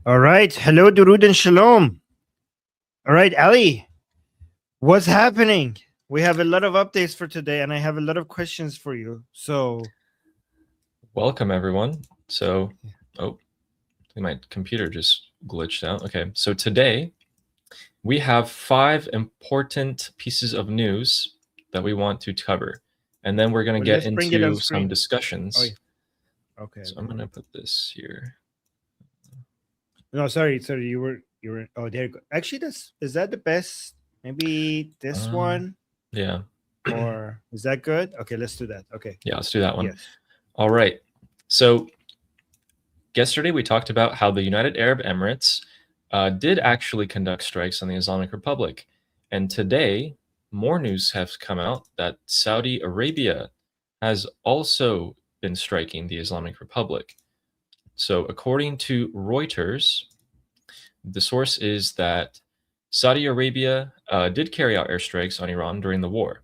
All right. Hello, Durud and Shalom. All right, Ali, what's happening? We have a lot of updates for today, and I have a lot of questions for you. So, Welcome, everyone. So, oh, my computer just glitched out. Okay, so today we have 5 important pieces of news that we want to cover, and then we're going to well, get let's bring it on into some screen. Oh, discussions. yeah. Okay. So I'm going to put this here. No, sorry. You were. Oh, there you go. Actually, is that the best? Maybe this one, Yeah, or is that good? Okay, let's do that. Okay. yeah, let's do that one. Yes. All right. So yesterday we talked about how the United Arab Emirates did actually conduct strikes on the Islamic Republic. And today, more news has come out that Saudi Arabia has also been striking the Islamic Republic. So, according to Reuters, the source is that Saudi Arabia did carry out airstrikes on Iran during the war.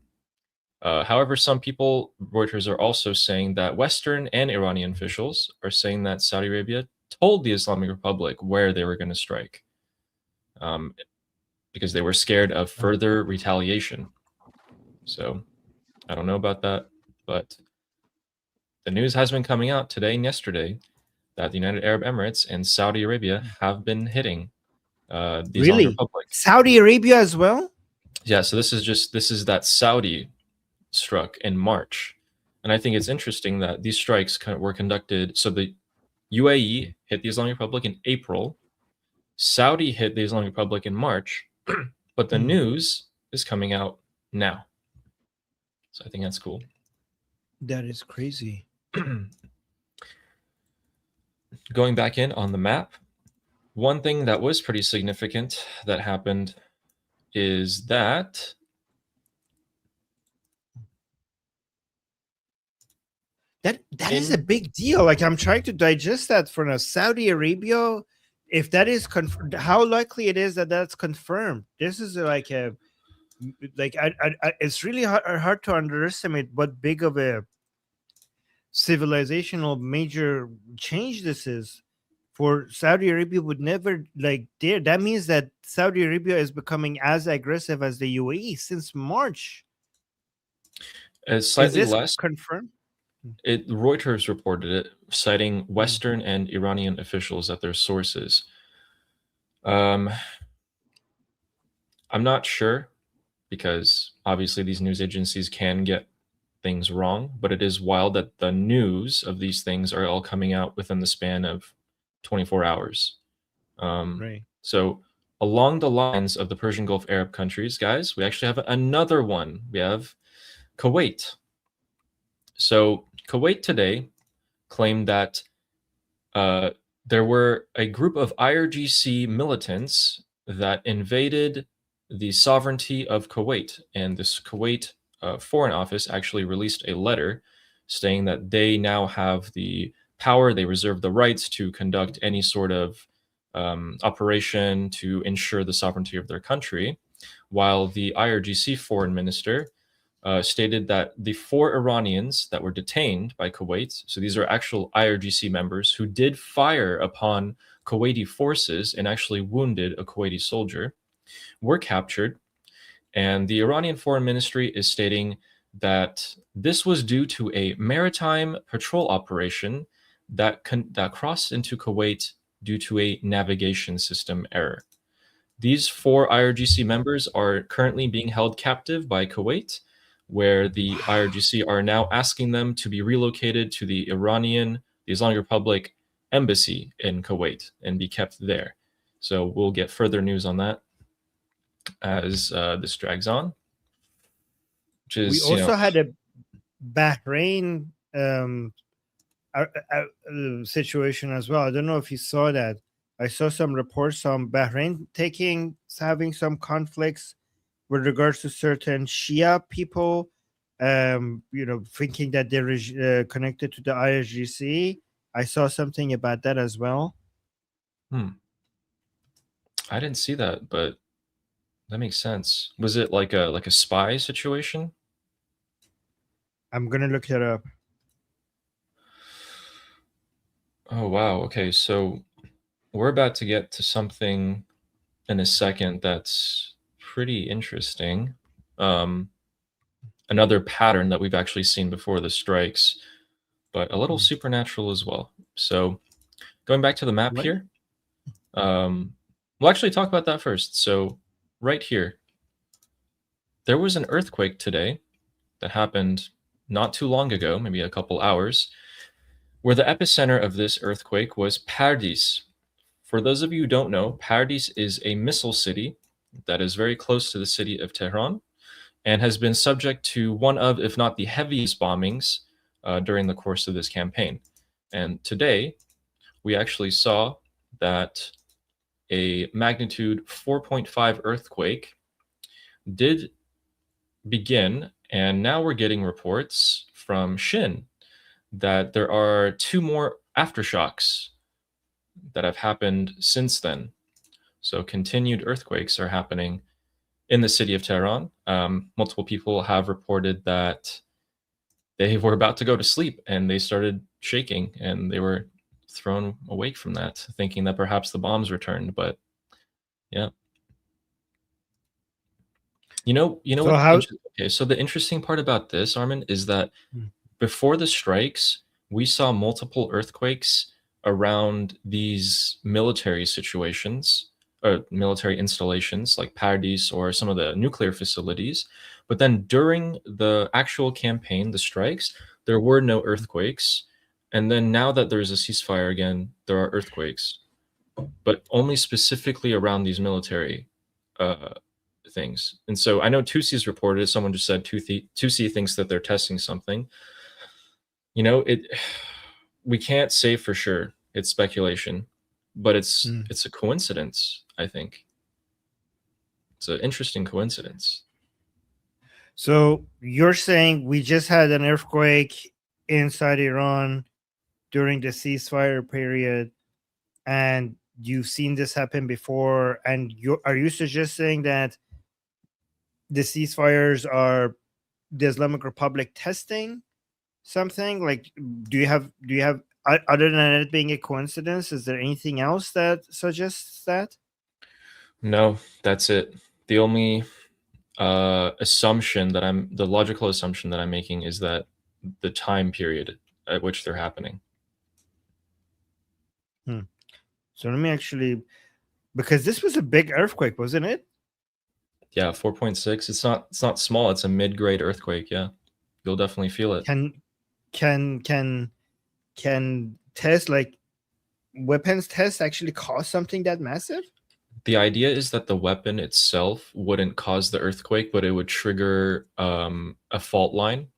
However, some people, Reuters, are also saying that Western and Iranian officials are saying that Saudi Arabia told the Islamic Republic where they were going to strike um, because they were scared of further retaliation. So I don't know about that, but the news has been coming out today and yesterday that the United Arab Emirates and Saudi Arabia have been hitting the Islamic Really? Republic. Saudi Arabia as well? Yeah, so this is that Saudi struck in March. And I think it's interesting that these strikes were conducted. So the UAE hit the Islamic Republic in April, Saudi hit the Islamic Republic in March, but the news is coming out now. So I think that's cool. That is crazy. Going back in on the map, one thing that was pretty significant that happened is that That is a big deal. Like, I'm trying to digest that for now. Saudi Arabia, if that is confirmed, how likely it is that that's confirmed? This is like it's really hard to underestimate what big of a civilizational major change this is. For Saudi Arabia would never like dare. That means that Saudi Arabia is becoming as aggressive as the UAE since March. It's Is slightly this less. confirmed? Reuters reported it, citing Western and Iranian officials at their sources. I'm not sure because obviously these news agencies can get things wrong, but it is wild that the news of these things are all coming out within the span of 24 hours. Right. So along the lines of the Persian Gulf Arab countries, guys, we actually have another one. We have Kuwait. So Kuwait today claimed that there were a group of IRGC militants that invaded the sovereignty of Kuwait, and this Kuwait Foreign Office actually released a letter saying that they now have the power, they reserve the rights to conduct any sort of operation to ensure the sovereignty of their country, while the IRGC foreign minister stated that the 4 Iranians that were detained by Kuwait, so these are actual IRGC members who did fire upon Kuwaiti forces and actually wounded a Kuwaiti soldier, were captured. And the Iranian Foreign Ministry is stating that this was due to a maritime patrol operation that crossed into Kuwait due to a navigation system error. These 4 IRGC members are currently being held captive by Kuwait, where the IRGC are now asking them to be relocated to the Islamic Republic embassy in Kuwait and be kept there. So we'll get further news on that as this drags on. Which is, We also had a Bahrain situation as well. I don't know if you saw that. I saw some reports on Bahrain having some conflicts with regards to certain Shia people, thinking that they're connected to the IRGC. I saw something about that as well. I didn't see that, but that makes sense. Was it like a spy situation? I'm gonna look it up. Oh wow. Okay, so we're about to get to something in a second that's pretty interesting. Another pattern that we've actually seen before the strikes, but a little supernatural as well. So going back to the map What? here, we'll actually talk about that first. So right here, there was an earthquake today that happened not too long ago, maybe a couple hours, where the epicenter of this earthquake was Pardis. For those of you who don't know, Pardis is a missile city that is very close to the city of Tehran and has been subject to one of, if not the heaviest bombings during the course of this campaign. And today, we actually saw that a magnitude 4.5 earthquake did begin, and now we're getting reports from Shin that there are 2 more aftershocks that have happened since then. So continued earthquakes are happening in the city of Tehran. Multiple people have reported that they were about to go to sleep and they started shaking and they were thrown awake from that, thinking that perhaps the bombs returned. But yeah. You know So what? how? Okay, so the interesting part about this, Armin, is that Hmm. before the strikes, we saw multiple earthquakes around these military situations, or military installations like Paradis or some of the nuclear facilities. But then during the actual campaign, the strikes, there were no earthquakes. And then now that there's a ceasefire again, there are earthquakes, but only specifically around these military uh, things. And so I know Tusi's reported, someone just said Tusi thinks that they're testing something. You know, we can't say for sure. It's speculation, but it's a coincidence, I think. It's an interesting coincidence. So you're saying we just had an earthquake inside Iran during the ceasefire period, and you've seen this happen before, and are you suggesting that the ceasefires are the Islamic Republic testing something? Like, do you have other than it being a coincidence, is there anything else that suggests that? No, that's it. The only assumption that the logical assumption that I'm making is that the time period at which they're happening. So let me actually, because this was a big earthquake, wasn't it? Yeah, 4.6. It's not small. It's a mid-grade earthquake. Yeah, you'll definitely feel it. Can test, like, weapons tests actually cause something that massive? The idea is that the weapon itself wouldn't cause the earthquake, but it would trigger a fault line,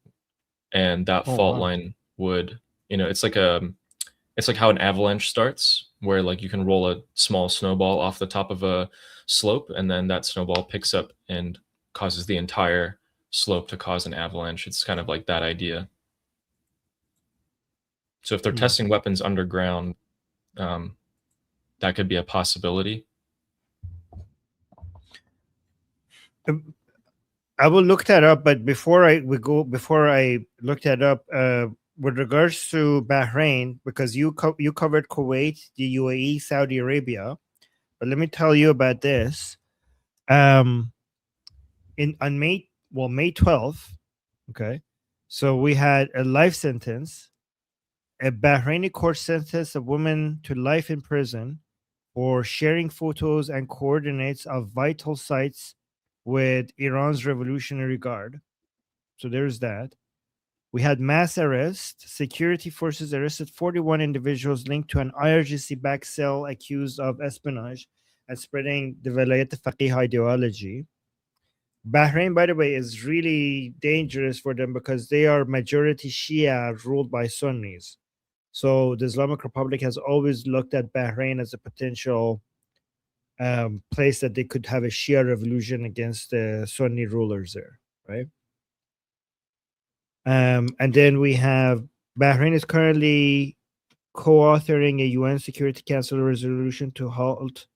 and that Oh, fault wow. line would, it's like how an avalanche starts, where like you can roll a small snowball off the top of a slope, and then that snowball picks up and causes the entire slope to cause an avalanche. It's kind of like that idea. So if they're testing weapons underground, that could be a possibility. I will look that up, but before I look that up, with regards to Bahrain, because you covered Kuwait, the UAE, Saudi Arabia, but let me tell you about this. On May 12th, okay, so we had a life sentence. A Bahraini court sentenced a woman to life in prison for sharing photos and coordinates of vital sites with Iran's Revolutionary Guard. So there's that. We had mass arrest. Security forces arrested 41 individuals linked to an IRGC backed cell accused of espionage and spreading the Velayat Faqih ideology. Bahrain, by the way, is really dangerous for them because they are majority Shia ruled by Sunnis. So the Islamic Republic has always looked at Bahrain as a potential place that they could have a Shia revolution against the Sunni rulers there, right? And then we have Bahrain is currently co-authoring a UN Security Council resolution to halt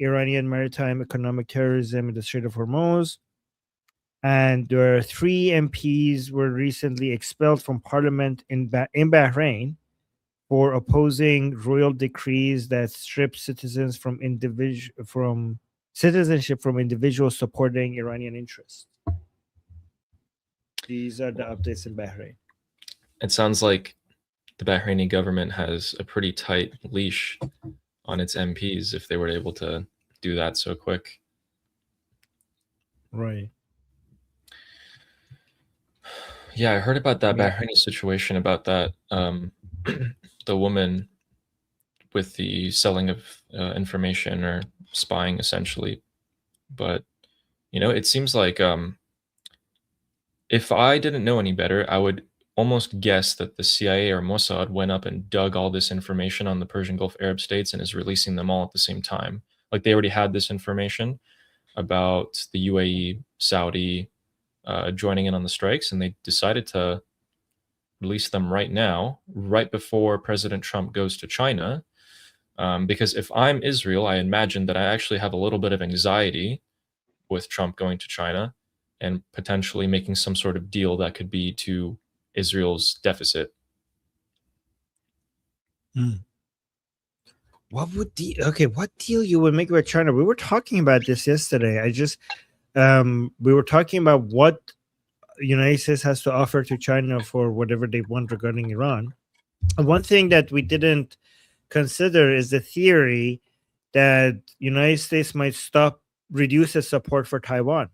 Iranian maritime economic terrorism in the Strait of Hormuz. And there are 3 MPs were recently expelled from parliament in Bahrain for opposing royal decrees that strip citizens from citizenship from individuals supporting Iranian interests. These are the updates in Bahrain. It sounds like the Bahraini government has a pretty tight leash on its MPs if they were able to do that so quick. Right. Yeah, I heard about that Bahraini situation about that the woman with the selling of information or spying essentially. But it seems like if I didn't know any better, I would almost guess that the CIA or Mossad went up and dug all this information on the Persian Gulf Arab states and is releasing them all at the same time. Like they already had this information about the UAE, Saudi joining in on the strikes, and they decided to release them right now, right before President Trump goes to China. Because if I'm Israel, I imagine that I actually have a little bit of anxiety with Trump going to China and potentially making some sort of deal that could be to Israel's deficit. What deal you would make with China? We were talking about this yesterday. We were talking about what United States has to offer to China for whatever they want regarding Iran. And one thing that we didn't consider is the theory that United States might reduce its support for Taiwan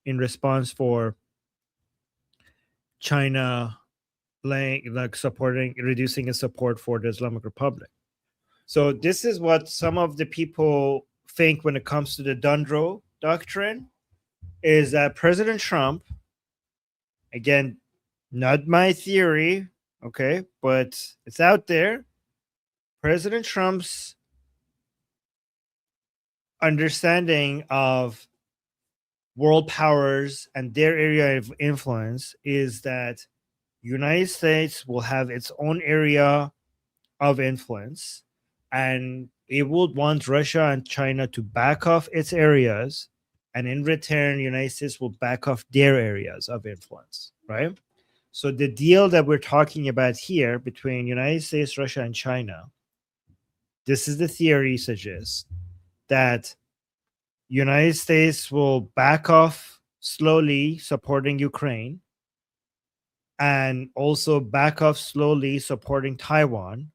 in response for China reducing its support for the Islamic Republic. So this is what some of the people think when it comes to the Dundro doctrine, is that President Trump, again, not my theory, okay, but it's out there, President Trump's understanding of world powers and their area of influence is that United States will have its own area of influence, and it would want Russia and China to back off its areas, and in return, United States will back off their areas of influence, right? So the deal that we're talking about here between United States, Russia, and China, this is the theory suggests that United States will back off slowly supporting Ukraine and also back off slowly supporting Taiwan,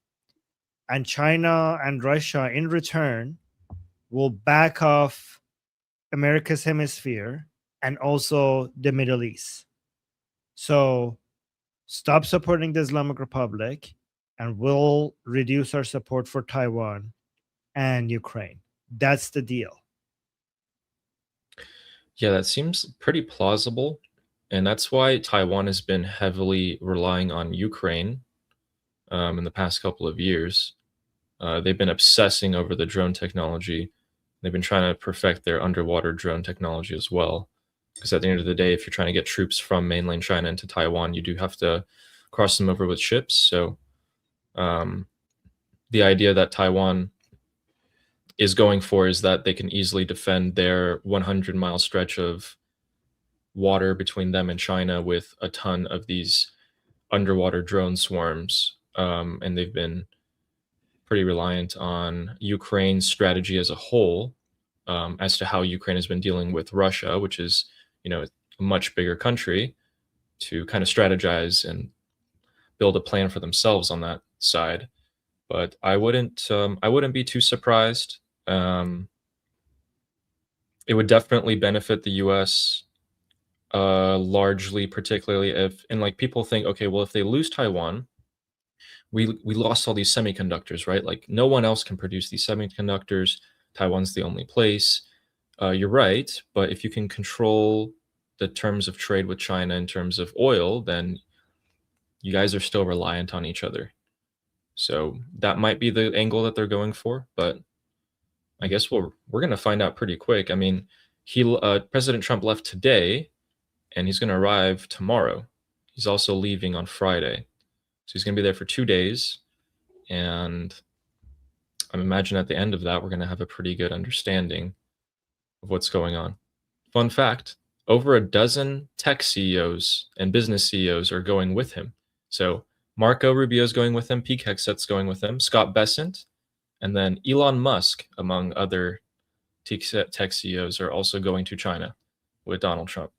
and China and Russia in return will back off America's hemisphere and also the Middle East. So stop supporting the Islamic Republic and we'll reduce our support for Taiwan and Ukraine. That's the deal. Yeah, that seems pretty plausible. And that's why Taiwan has been heavily relying on Ukraine in the past couple of years. They've been obsessing over the drone technology. They've been trying to perfect their underwater drone technology as well. Because at the end of the day, if you're trying to get troops from mainland China into Taiwan, you do have to cross them over with ships. So the idea that Taiwan is going for is that they can easily defend their 100-mile stretch of water between them and China with a ton of these underwater drone swarms. And they've been pretty reliant on Ukraine's strategy as a whole, as to how Ukraine has been dealing with Russia, which is, a much bigger country, to kind of strategize and build a plan for themselves on that side. But I wouldn't be too surprised. It would definitely benefit the U.S. Largely, particularly if, and like people think, okay, well, if they lose Taiwan, we lost all these semiconductors, right? Like no one else can produce these semiconductors. Taiwan's the only place. You're right, but if you can control the terms of trade with China in terms of oil, then you guys are still reliant on each other. So that might be the angle that they're going for, but I guess we're going to find out pretty quick. I mean, President Trump left today, and he's going to arrive tomorrow. He's also leaving on Friday. So he's going to be there for 2 days. And I imagine at the end of that, we're going to have a pretty good understanding of what's going on. Fun fact, over a dozen tech CEOs and business CEOs are going with him. So Marco Rubio's going with him. Pete Hegseth's going with him. Scott Bessent, and then Elon Musk, among other tech CEOs, are also going to China with Donald Trump.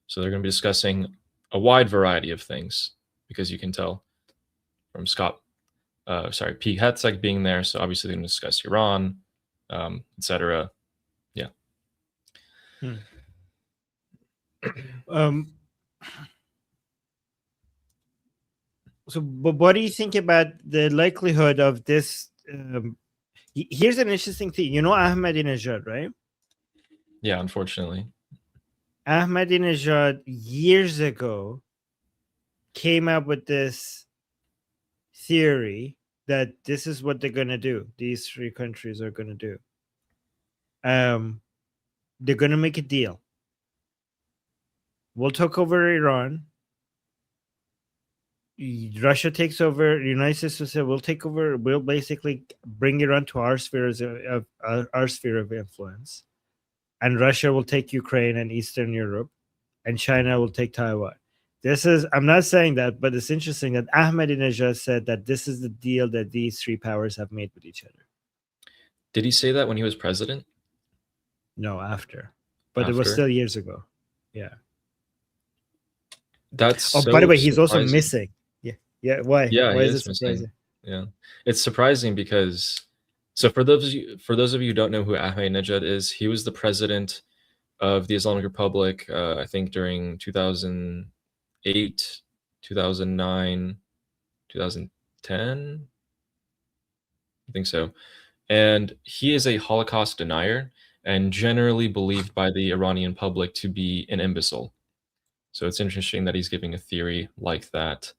So they're going to be discussing a wide variety of things, because you can tell from Pete Hegseth being there. So obviously they're going to discuss Iran, etc. Yeah. So, but what do you think about the likelihood of this? Here's an interesting thing. You know Ahmadinejad, right? Yeah, unfortunately. Ahmadinejad years ago came up with this theory that this is what they're going to do. These three countries are going to do. They're going to make a deal. We'll take over Iran. Russia takes over. The United States will say, we'll take over. We'll basically bring Iran to our sphere of influence. And Russia will take Ukraine and Eastern Europe. And China will take Taiwan. I'm not saying that, but it's interesting that Ahmadinejad said that this is the deal that these three powers have made with each other. Did he say that when he was president? No, after. But it was still years ago. Yeah. That's by the way, he's also missing. Yeah. Why? Yeah, why is it surprising? Missing. Yeah, it's surprising because, so for those of you who don't know who Ahmadinejad is, he was the president of the Islamic Republic, I think during 2008, 2009, 2010. I think so. And he is a Holocaust denier and generally believed by the Iranian public to be an imbecile. So it's interesting that he's giving a theory like that,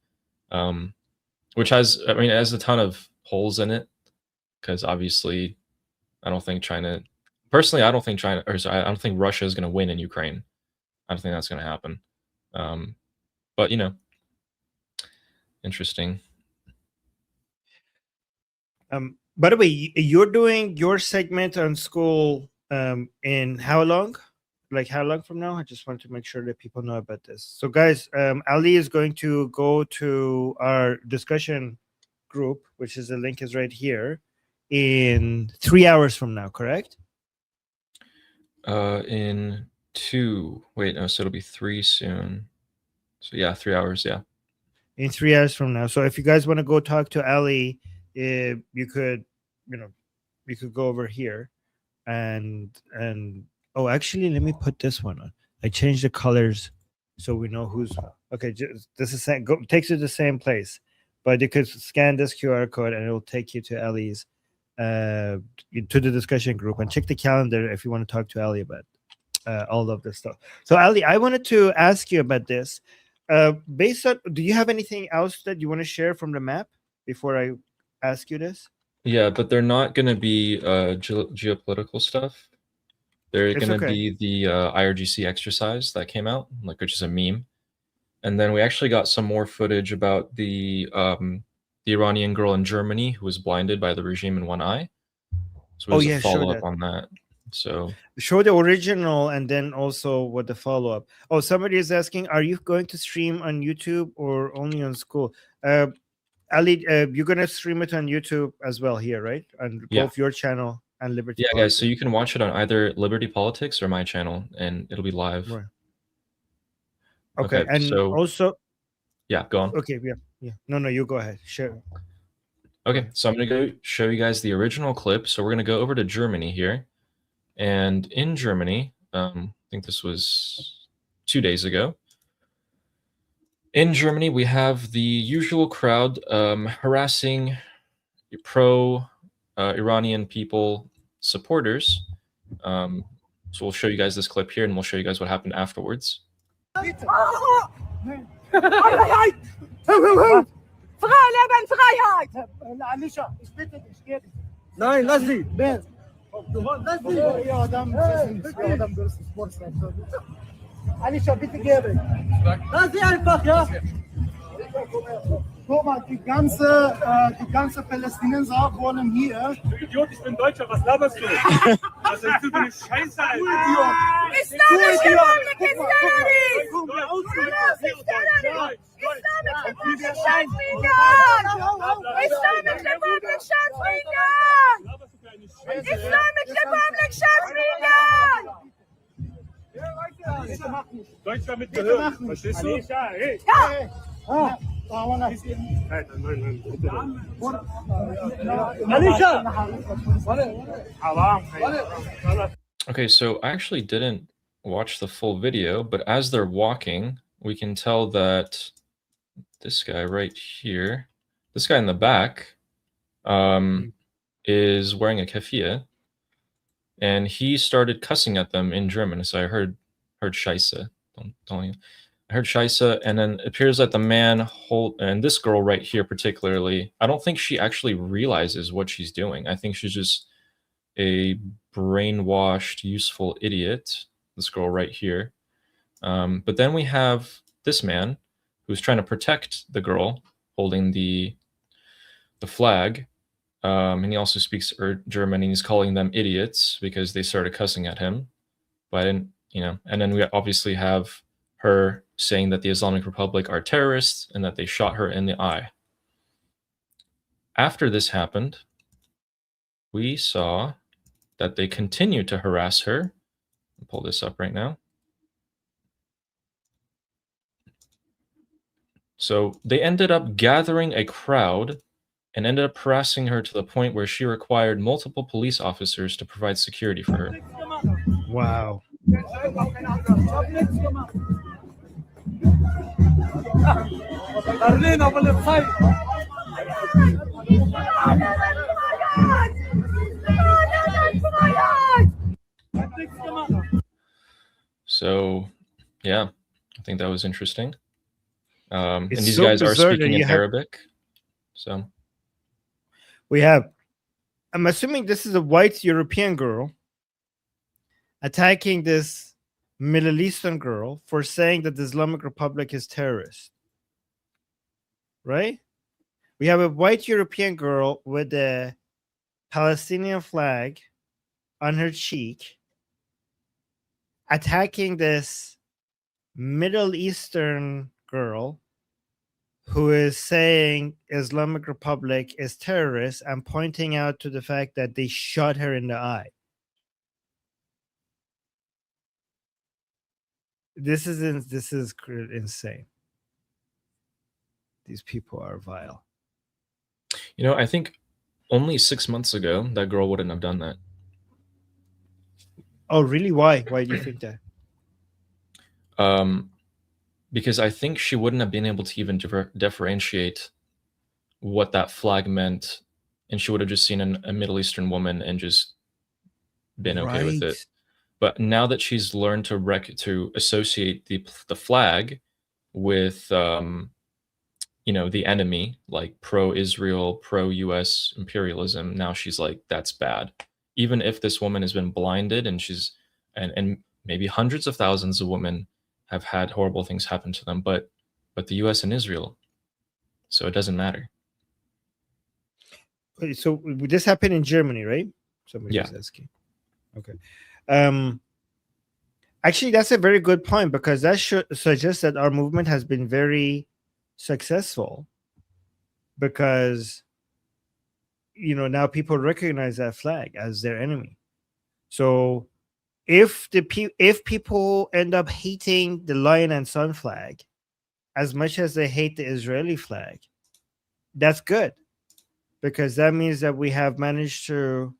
which has a ton of holes in it, because obviously I don't think Russia is going to win in Ukraine. I don't think that's going to happen. But, interesting. By the way, you're doing your segment on school in how long? Like how long from now? I just wanted to make sure that people know about this. So guys, Ali is going to go to our discussion group, which is the link is right here, in 3 hours from now, correct? So it'll be 3 soon. So yeah, 3 hours, yeah. In 3 hours from now. So if you guys want to go talk to Ali, you could go over here and oh, actually, let me put this one on. I changed the colors so we know who's okay. This is takes you to the same place, but you could scan this QR code and it will take you to Ali's to the discussion group, and check the calendar if you want to talk to Ali about all of this stuff. So Ali, I wanted to ask you about this. Based on, do you have anything else that you want to share from the map before I ask you this? Yeah, but they're not going to be geopolitical stuff. They're going to be the IRGC exercise that came out, which is a meme. And then we actually got some more footage about the Iranian girl in Germany who was blinded by the regime in one eye. So there's a follow-up on that. So show the original and then also what the follow-up. Oh, somebody is asking, are you going to stream on YouTube or only on school? Ali, you're going to stream it on YouTube as well here, right? On both your channel and Liberty Politics. Guys, so you can watch it on either Liberty Politics or my channel, and it'll be live. Right. Okay, and so, also... Yeah, go on. Okay, yeah. No, you go ahead. Sure. Okay, so I'm going to go show you guys the original clip. So we're going to go over to Germany here. And in Germany, I think this was 2 days ago. In Germany, we have the usual crowd harassing pro-Iranian people supporters. So we'll show you guys this clip here, and we'll show you guys what happened afterwards. Nein, lass sie. Lass sie. Alisha, bitte gebe. Lass sie einfach, ja. Guck mal, die ganze Palästinenser wollen hier. Du Idiot, ich bin Deutscher, was laberst du? Was ist das für eine Scheiße, Alter? Islamic Republic is terrorist! Islamic Republic Schatzmillion! Deutschland mitgehört. Verstehst du? Hey. Ja! Nein, nein, bitte. Alicia! Okay, so I actually didn't watch the full video, but as they're walking, we can tell that this guy right here, this guy in the back, is wearing a keffiyeh, and he started cussing at them in German. So I heard Scheisse. I heard Scheisse, and then it appears that the man and this girl right here particularly, I don't think she actually realizes what she's doing. I think she's just a brainwashed, useful idiot. This girl right here. But then we have this man who's trying to protect the girl holding the flag. And he also speaks German, and he's calling them idiots because they started cussing at him. But and then we obviously have her saying that the Islamic Republic are terrorists and that they shot her in the eye. After this happened, we saw that they continued to harass her. I'll pull this up right now. So they ended up gathering a crowd and ended up harassing her to the point where she required multiple police officers to provide security for her. Wow. So, yeah, I think that was interesting. And these so guys are bizarre that speaking in you have- Arabic. So, I'm assuming this is a white European girl attacking this Middle Eastern girl for saying that the Islamic Republic is terrorist. Right? We have a white European girl with a Palestinian flag on her cheek attacking this Middle Eastern girl who is saying Islamic Republic is terrorist and pointing out to the fact that they shot her in the eye. This is insane. These people are vile. I think only 6 months ago, that girl wouldn't have done that. Oh, really? Why? Why do you think that? Because I think she wouldn't have been able to even differentiate what that flag meant, and she would have just seen a Middle Eastern woman and just been okay with it. But now that she's learned to associate the flag with the enemy, like pro-Israel, pro-US imperialism, now she's like, that's bad. Even if this woman has been blinded and and maybe hundreds of thousands of women have had horrible things happen to them, but the US and Israel, so it doesn't matter. So this happened in Germany, right? Somebody was asking. Okay. Actually, that's a very good point, because that should suggest that our movement has been very successful, because now people recognize that flag as their enemy. So if people end up hating the lion and sun flag as much as they hate the Israeli flag, that's good, because that means that we have managed to.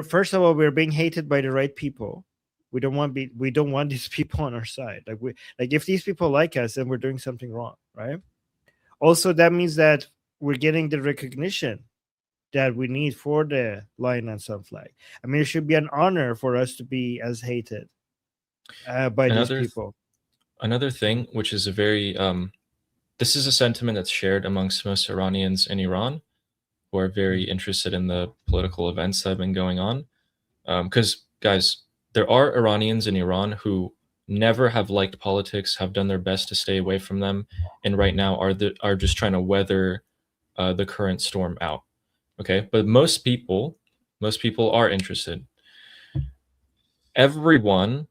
First of all, we're being hated by the right people. We don't want these people on our side. Like if these people like us, then we're doing something wrong, right? Also, that means that we're getting the recognition that we need for the lion and sun flag. I mean, it should be an honor for us to be as hated by these people. Another thing, which is a very this is a sentiment that's shared amongst most Iranians in Iran, who are very interested in the political events that have been going on. Because, guys, there are Iranians in Iran who never have liked politics, have done their best to stay away from them, and right now are just trying to weather the current storm out. Okay, but most people are interested. Everyone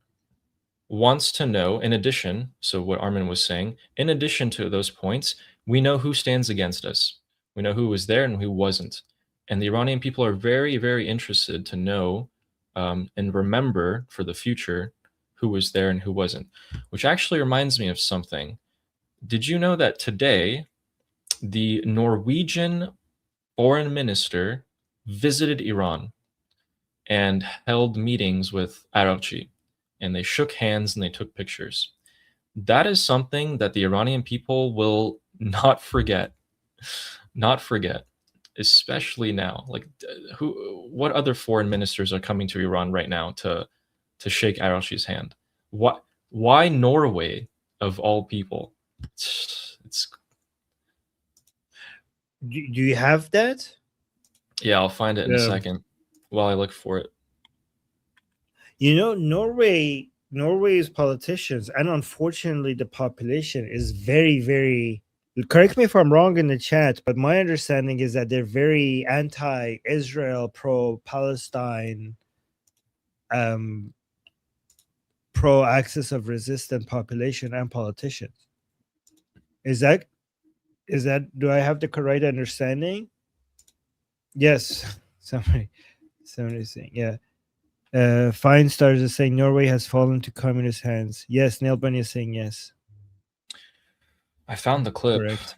wants to know, in addition, so what Armin was saying, in addition to those points, we know who stands against us. We know who was there and who wasn't. And the Iranian people are very, very interested to know and remember for the future who was there and who wasn't, which actually reminds me of something. Did you know that today the Norwegian foreign minister visited Iran and held meetings with IRGC, and they shook hands and they took pictures? That is something that the Iranian people will not forget. Not forget, especially now. Like, what other foreign ministers are coming to Iran right now to shake IRGC's hand? Why Norway of all people? It's Do you have that? yeah, I'll find it in a second while I look for it. You know, Norway's politicians, and unfortunately the population, is very, very, correct me if I'm wrong in the chat, but my understanding is that they're very anti-Israel, pro-Palestine, pro-axis of resistance population and politicians. Is that, do I have the correct understanding? Yes. Somebody's saying, yeah. Fine Stars is saying Norway has fallen to communist hands. Yes, Neil Bunny is saying yes. I found the clip Correct.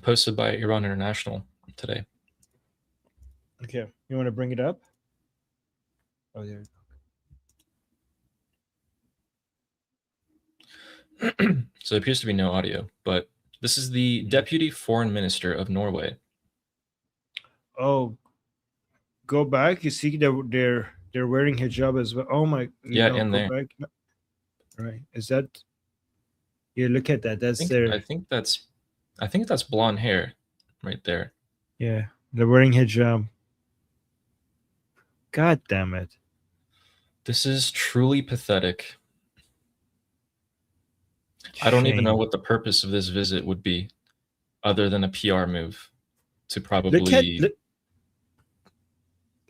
posted by Iran International today. Okay, you want to bring it up? Oh, there. So there appears to be no audio, but this is the deputy foreign minister of Norway. Oh, go back. You see that they're wearing hijab as well. Oh my! Yeah, in there. Back. Right? Is that? Yeah, look at that. That's I think that's blonde hair, right there. Yeah, they're wearing hijab. God damn it! This is truly pathetic. I don't even know what the purpose of this visit would be, other than a PR move to probably.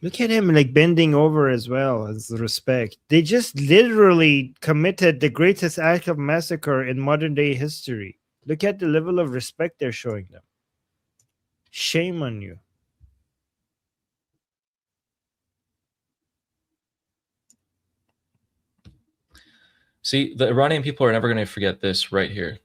Look at him, like, bending over as well as respect. They just literally committed the greatest act of massacre in modern day history. Look at the level of respect they're showing them. Shame on you. See, the Iranian people are never going to forget this right here.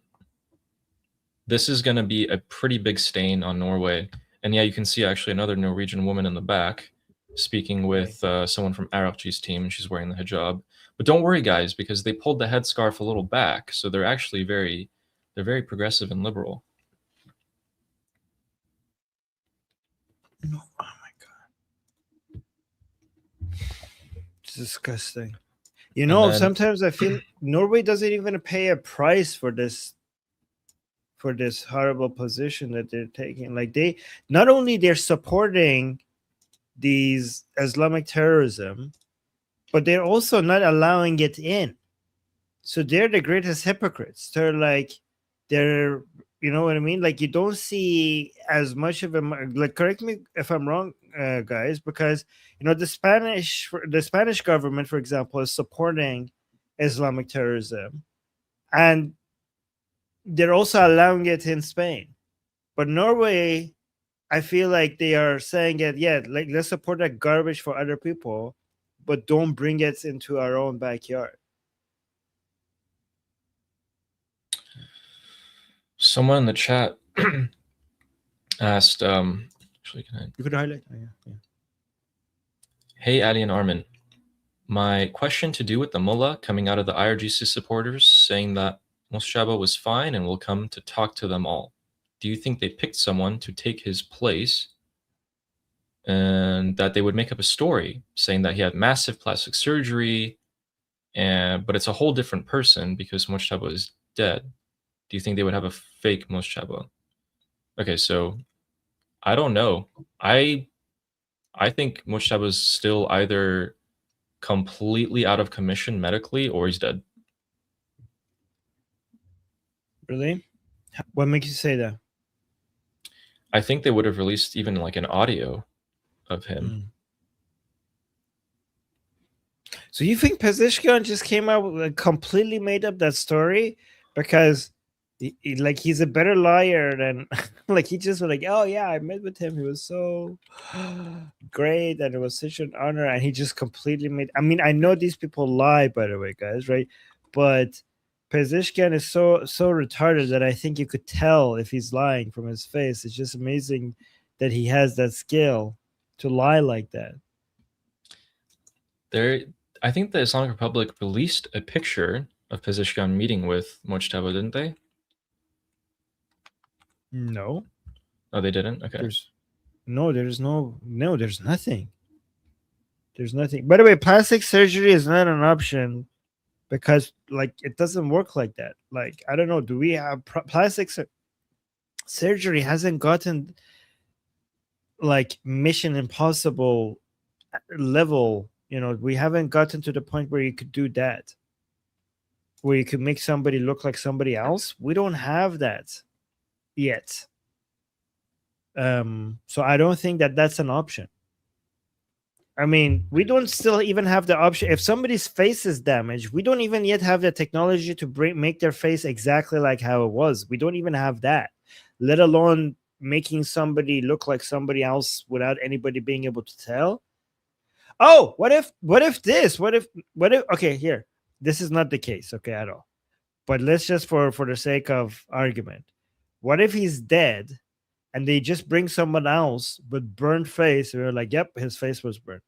This is going to be a pretty big stain on Norway. And yeah, you can see actually another Norwegian woman in the back speaking with someone from IRGC's team, and she's wearing the hijab. But don't worry, guys, because they pulled the headscarf a little back, so they're actually very progressive and liberal. No, oh my god, it's disgusting. You know, sometimes I feel Norway doesn't even pay a price for this horrible position that they're taking. Like, they not only they're supporting these Islamic terrorism, but they're also not allowing it in. So they're the greatest hypocrites. They're like, you know what I mean? Like, you don't see as much of them. Like, correct me if I'm wrong, guys, because, you know, the Spanish government, for example, is supporting Islamic terrorism, and they're also allowing it in Spain. But Norway, I feel like they are saying it, yeah, like, let's support that garbage for other people, but don't bring it into our own backyard. Someone in the chat asked, actually, You could highlight. Oh, yeah. Hey, Ali and Armin. My question to do with the mullah coming out of the IRGC supporters saying that Mosshaba was fine and will come to talk to them all. Do you think they picked someone to take his place and that they would make up a story saying that he had massive plastic surgery, but it's a whole different person because Mosshaba is dead? Do you think they would have a fake Mosshaba? Okay, so I don't know. I think Mosshaba is still either completely out of commission medically or he's dead. Really? What makes you say that? I think they would have released even like an audio of him. So you think Pezeshkian just came out with, like, completely made up that story because like he's a better liar than like he just was like, oh yeah, I met with him. He was so great and it was such an honor, and he just completely made. I mean, I know these people lie, by the way, guys, right? But Pezeshkian is so retarded that I think you could tell if he's lying from his face. It's just amazing that he has that skill to lie like that. I think the Islamic Republic released a picture of Pezeshkian meeting with Mojtaba, didn't they? No. Oh, they didn't? Okay. There's nothing. There's nothing. By the way, plastic surgery is not an option because like it doesn't work like that. Like, I don't know, do we have plastic surgery hasn't gotten like Mission Impossible level, you know, we haven't gotten to the point where you could do that, where you could make somebody look like somebody else. We don't have that yet. So I don't think that that's an option. I mean, we don't still even have the option. If somebody's face is damaged, we don't even yet have the technology to make their face exactly like how it was. We don't even have that, let alone making somebody look like somebody else without anybody being able to tell. Oh, what if okay, here, this is not the case, okay, at all, but let's just for the sake of argument, what if he's dead and they just bring someone else with burnt face and we're like, yep, his face was burnt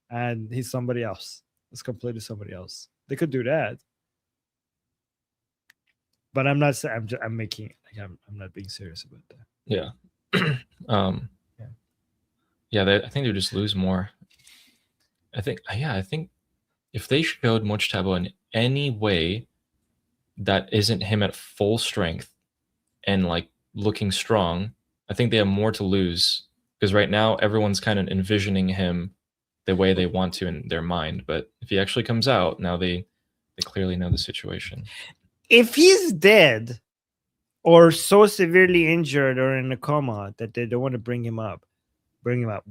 and he's somebody else, it's completely somebody else. They could do that, but I'm not saying, I'm making, like, I'm not being serious about that. Yeah. I think they just lose more. I think if they showed Mojtaba in any way that isn't him at full strength and like looking strong, I think they have more to lose, because right now everyone's kind of envisioning him the way they want to in their mind. But if he actually comes out, now they clearly know the situation. If he's dead or so severely injured or in a coma that they don't want to bring him up,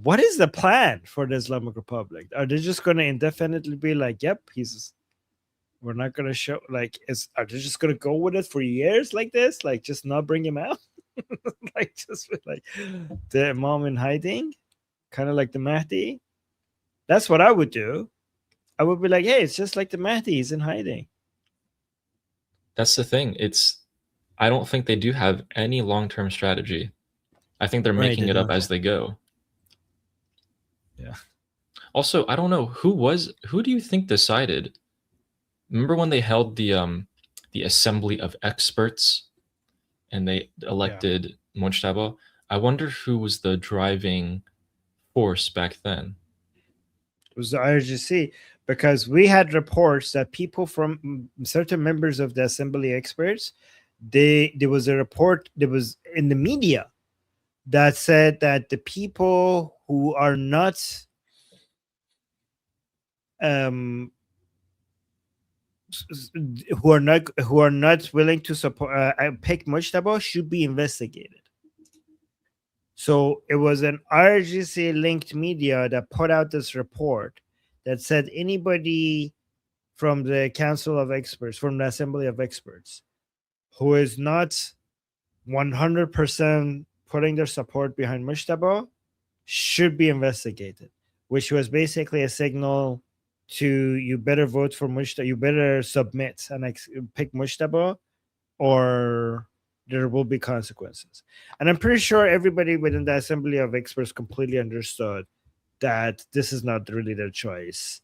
what is the plan for the Islamic Republic? Are they just going to indefinitely be like, yep, we're not going to show, like, are they just going to go with it for years like this, like just not bring him out? Like just with like the Imam in hiding, kind of like the Mahdi. That's what I would do. I would be like, hey, it's just like the Mahdi, he's in hiding. That's the thing. I don't think they do have any long-term strategy. I think they're making it up as they go. Yeah. Also, I don't know who do you think decided? Remember when they held the assembly of experts and they elected Mojtaba? I wonder who was the driving force back then. It was the IRGC, because we had reports that people from certain members of the assembly experts, there was a report that was in the media that said that the people who are not who are not willing to support pick Mujtaba should be investigated. So it was an IRGC linked media that put out this report that said anybody from the Council of Experts, from the Assembly of Experts, who is not 100% putting their support behind Mujtaba should be investigated, which was basically a signal to, you better vote for Mujtaba, you better submit and pick Mujtaba, or there will be consequences. And I'm pretty sure everybody within the Assembly of Experts completely understood that this is not really their choice,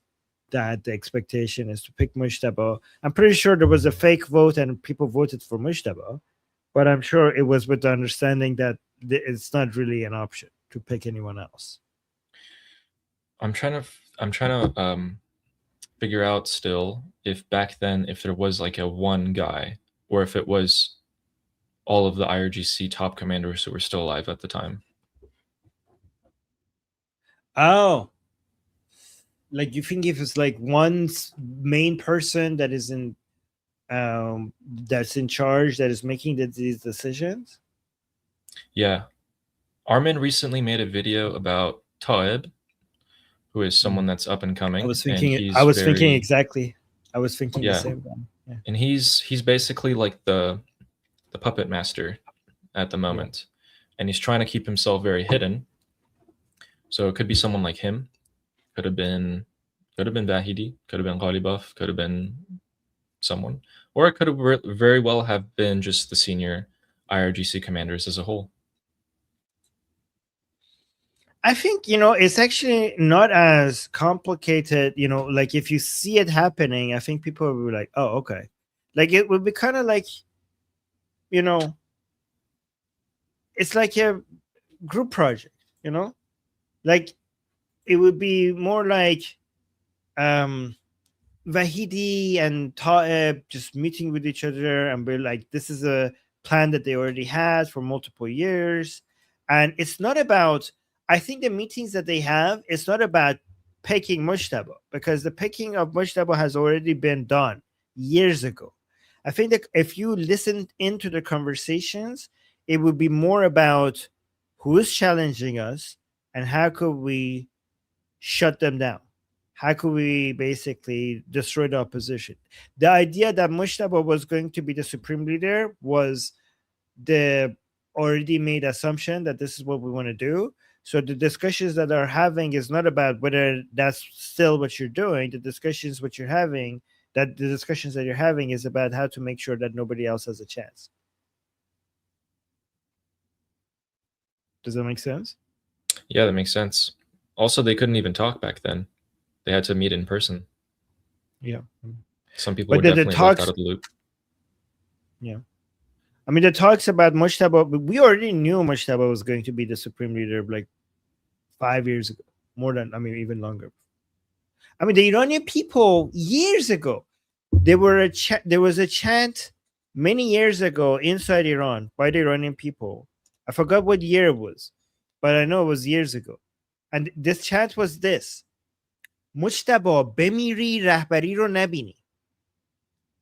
that the expectation is to pick Mujtaba. I'm pretty sure there was a fake vote and people voted for Mujtaba, but I'm sure it was with the understanding that it's not really an option to pick anyone else. I'm trying to figure out still if back then, if there was like a one guy, or if it was all of the IRGC top commanders who were still alive at the time. Oh, like you think if it's like one main person that is in that's in charge, that is making these decisions? Yeah. Armin recently made a video about Taib, who is someone that's up and coming. I was and thinking. he's I was thinking very- exactly. I was thinking the Yeah. same thing. Yeah. and he's basically like the puppet master at the moment, and he's trying to keep himself very hidden. So it could be someone like him, could have been Vahidi, could have been Ghalibaf, could have been someone, or it could have very well have been just the senior IRGC commanders as a whole. I think, it's actually not as complicated, like if you see it happening, I think people will be like, oh, okay. Like it would be kind of like, it's like a group project, like it would be more like Vahidi and Taeb just meeting with each other and be like, this is a plan that they already had for multiple years. And it's not about, I think the meetings that they have, it's not about picking Mujtaba, because the picking of Mujtaba has already been done years ago. I think that if you listen into the conversations, it would be more about who is challenging us and how could we shut them down. How could we basically destroy the opposition? The idea that Mujtaba was going to be the supreme leader was the already made assumption that this is what we want to do. So the discussions that are having is not about whether that's still what you're doing. The discussions you're having is about how to make sure that nobody else has a chance. Does that make sense? Yeah, that makes sense. Also, they couldn't even talk back then. They had to meet in person. Yeah. Some people But were the definitely talks- left out of the loop. Yeah. I mean, the talks about Mujtaba, we already knew Mujtaba was going to be the supreme leader like 5 years ago, even longer. I mean, the Iranian people years ago, there was a chant many years ago inside Iran by the Iranian people. I forgot what year it was, but I know it was years ago. And this chant was this: Mujtaba bemiri rahbari ro nabini.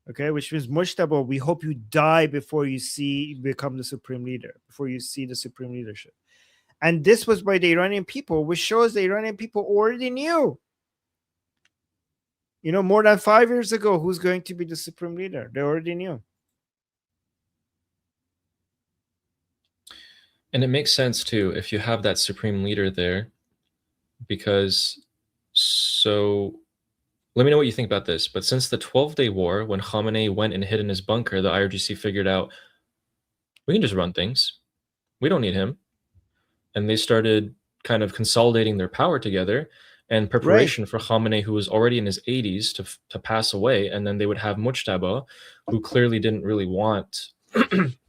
Okay, which means Mujtaba, we hope you die before you become the supreme leader, before you see the supreme leadership. And this was by the Iranian people, which shows the Iranian people already knew, more than 5 years ago, who's going to be the supreme leader. They already knew. And it makes sense too if you have that supreme leader there, because let me know what you think about this. But since the 12-day war, when Khamenei went and hid in his bunker, the IRGC figured out, we can just run things. We don't need him. And they started kind of consolidating their power together in preparation for Khamenei, who was already in his 80s, to pass away. And then they would have Mujtaba, who clearly didn't really want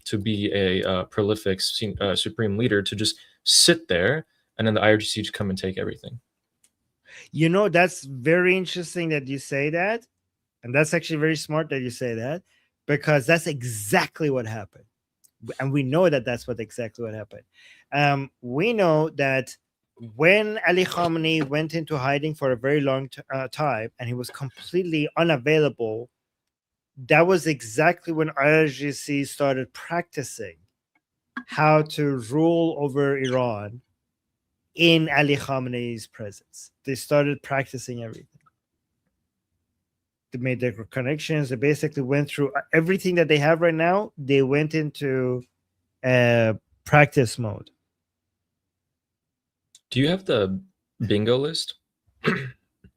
to be a prolific supreme leader, to just sit there, and then the IRGC to come and take everything. That's very interesting that you say that. And that's actually very smart that you say that, because that's exactly what happened. And we know that that's exactly what happened. We know that when Ali Khamenei went into hiding for a very long time and he was completely unavailable, that was exactly when IRGC started practicing how to rule over Iran in Ali Khamenei's presence. They started practicing everything. They made their connections. They basically went through everything that they have right now. They went into practice mode. Do you have the bingo list?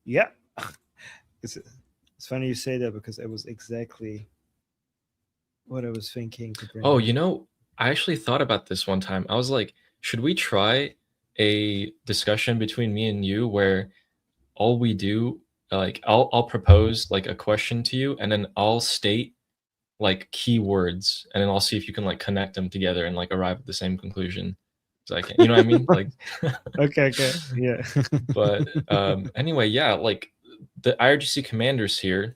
Yeah. It's funny you say that, because it was exactly what I was thinking to bring. Oh, I actually thought about this one time. I was like, should we try a discussion between me and you where all we do, like I'll propose like a question to you, and then I'll state like keywords, and then I'll see if you can like connect them together and like arrive at the same conclusion. So I can, you know what I mean? Like, okay, yeah. But anyway, yeah, like the IRGC commanders here,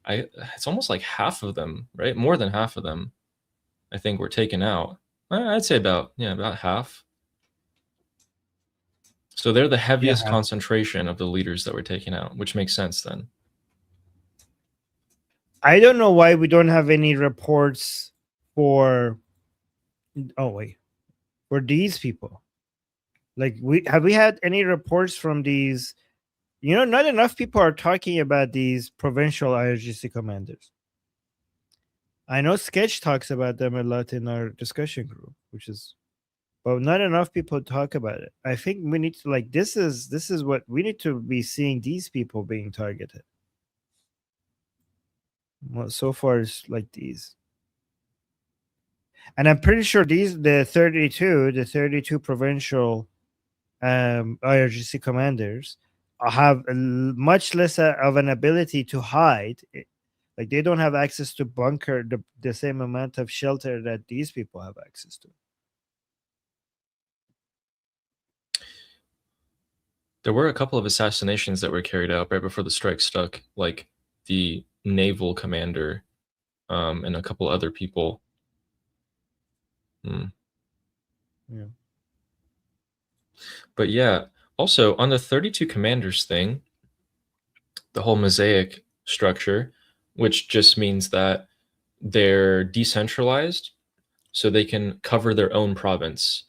it's almost like half of them, right? More than half of them, I think, were taken out. I'd say about half. So they're the heaviest concentration of the leaders that were taken out, which makes sense then. I don't know why we don't have any reports for these people. Like, we had any reports from these not enough people are talking about these provincial IRGC commanders. I know Sketch talks about them a lot in our discussion group, but not enough people talk about it. I think we need to this is what we need to be seeing, these people being targeted. Well, so far it's like these. And I'm pretty sure the 32 provincial IRGC commanders have much less of an ability to hide. Like they don't have access to bunker the same amount of shelter that these people have access to. There were a couple of assassinations that were carried out right before the strike stuck, like the naval commander and a couple other people. Yeah. But yeah, also on the 32 commanders thing, the whole mosaic structure, which just means that they're decentralized so they can cover their own province.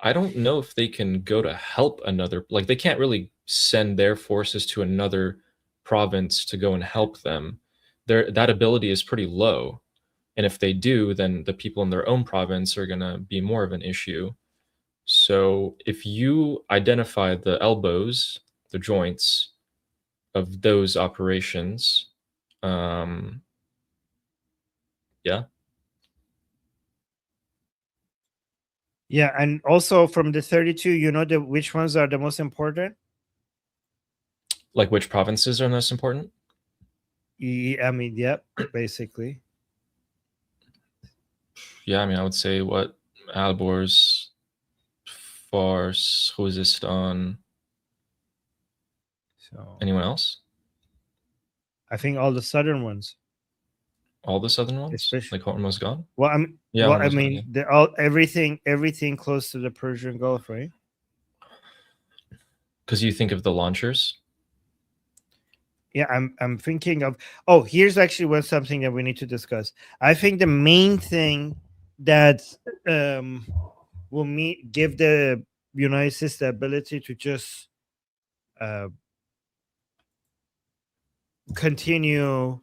I don't know if they can go to help another, like they can't really send their forces to another province to go and help them. That ability is pretty low. And if they do, then the people in their own province are going to be more of an issue. So if you identify the elbows, the joints of those operations, yeah. Yeah, and also from the 32, which ones are the most important? Like which provinces are most important? Yeah, I mean, yep, basically. Yeah, I mean, I would say what? Alborz, Fars, Khuzestan. So Anyone else? I think all the southern ones. All the southern ones? Especially- Like Hormuz gone? Well, I mean, Yeah, well, I Hormuz mean, gone, they're all everything close to the Persian Gulf, right? because you think of the launchers. Yeah, I'm thinking of. Oh, here's actually something that we need to discuss. I think the main thing that will give the United States the ability to just continue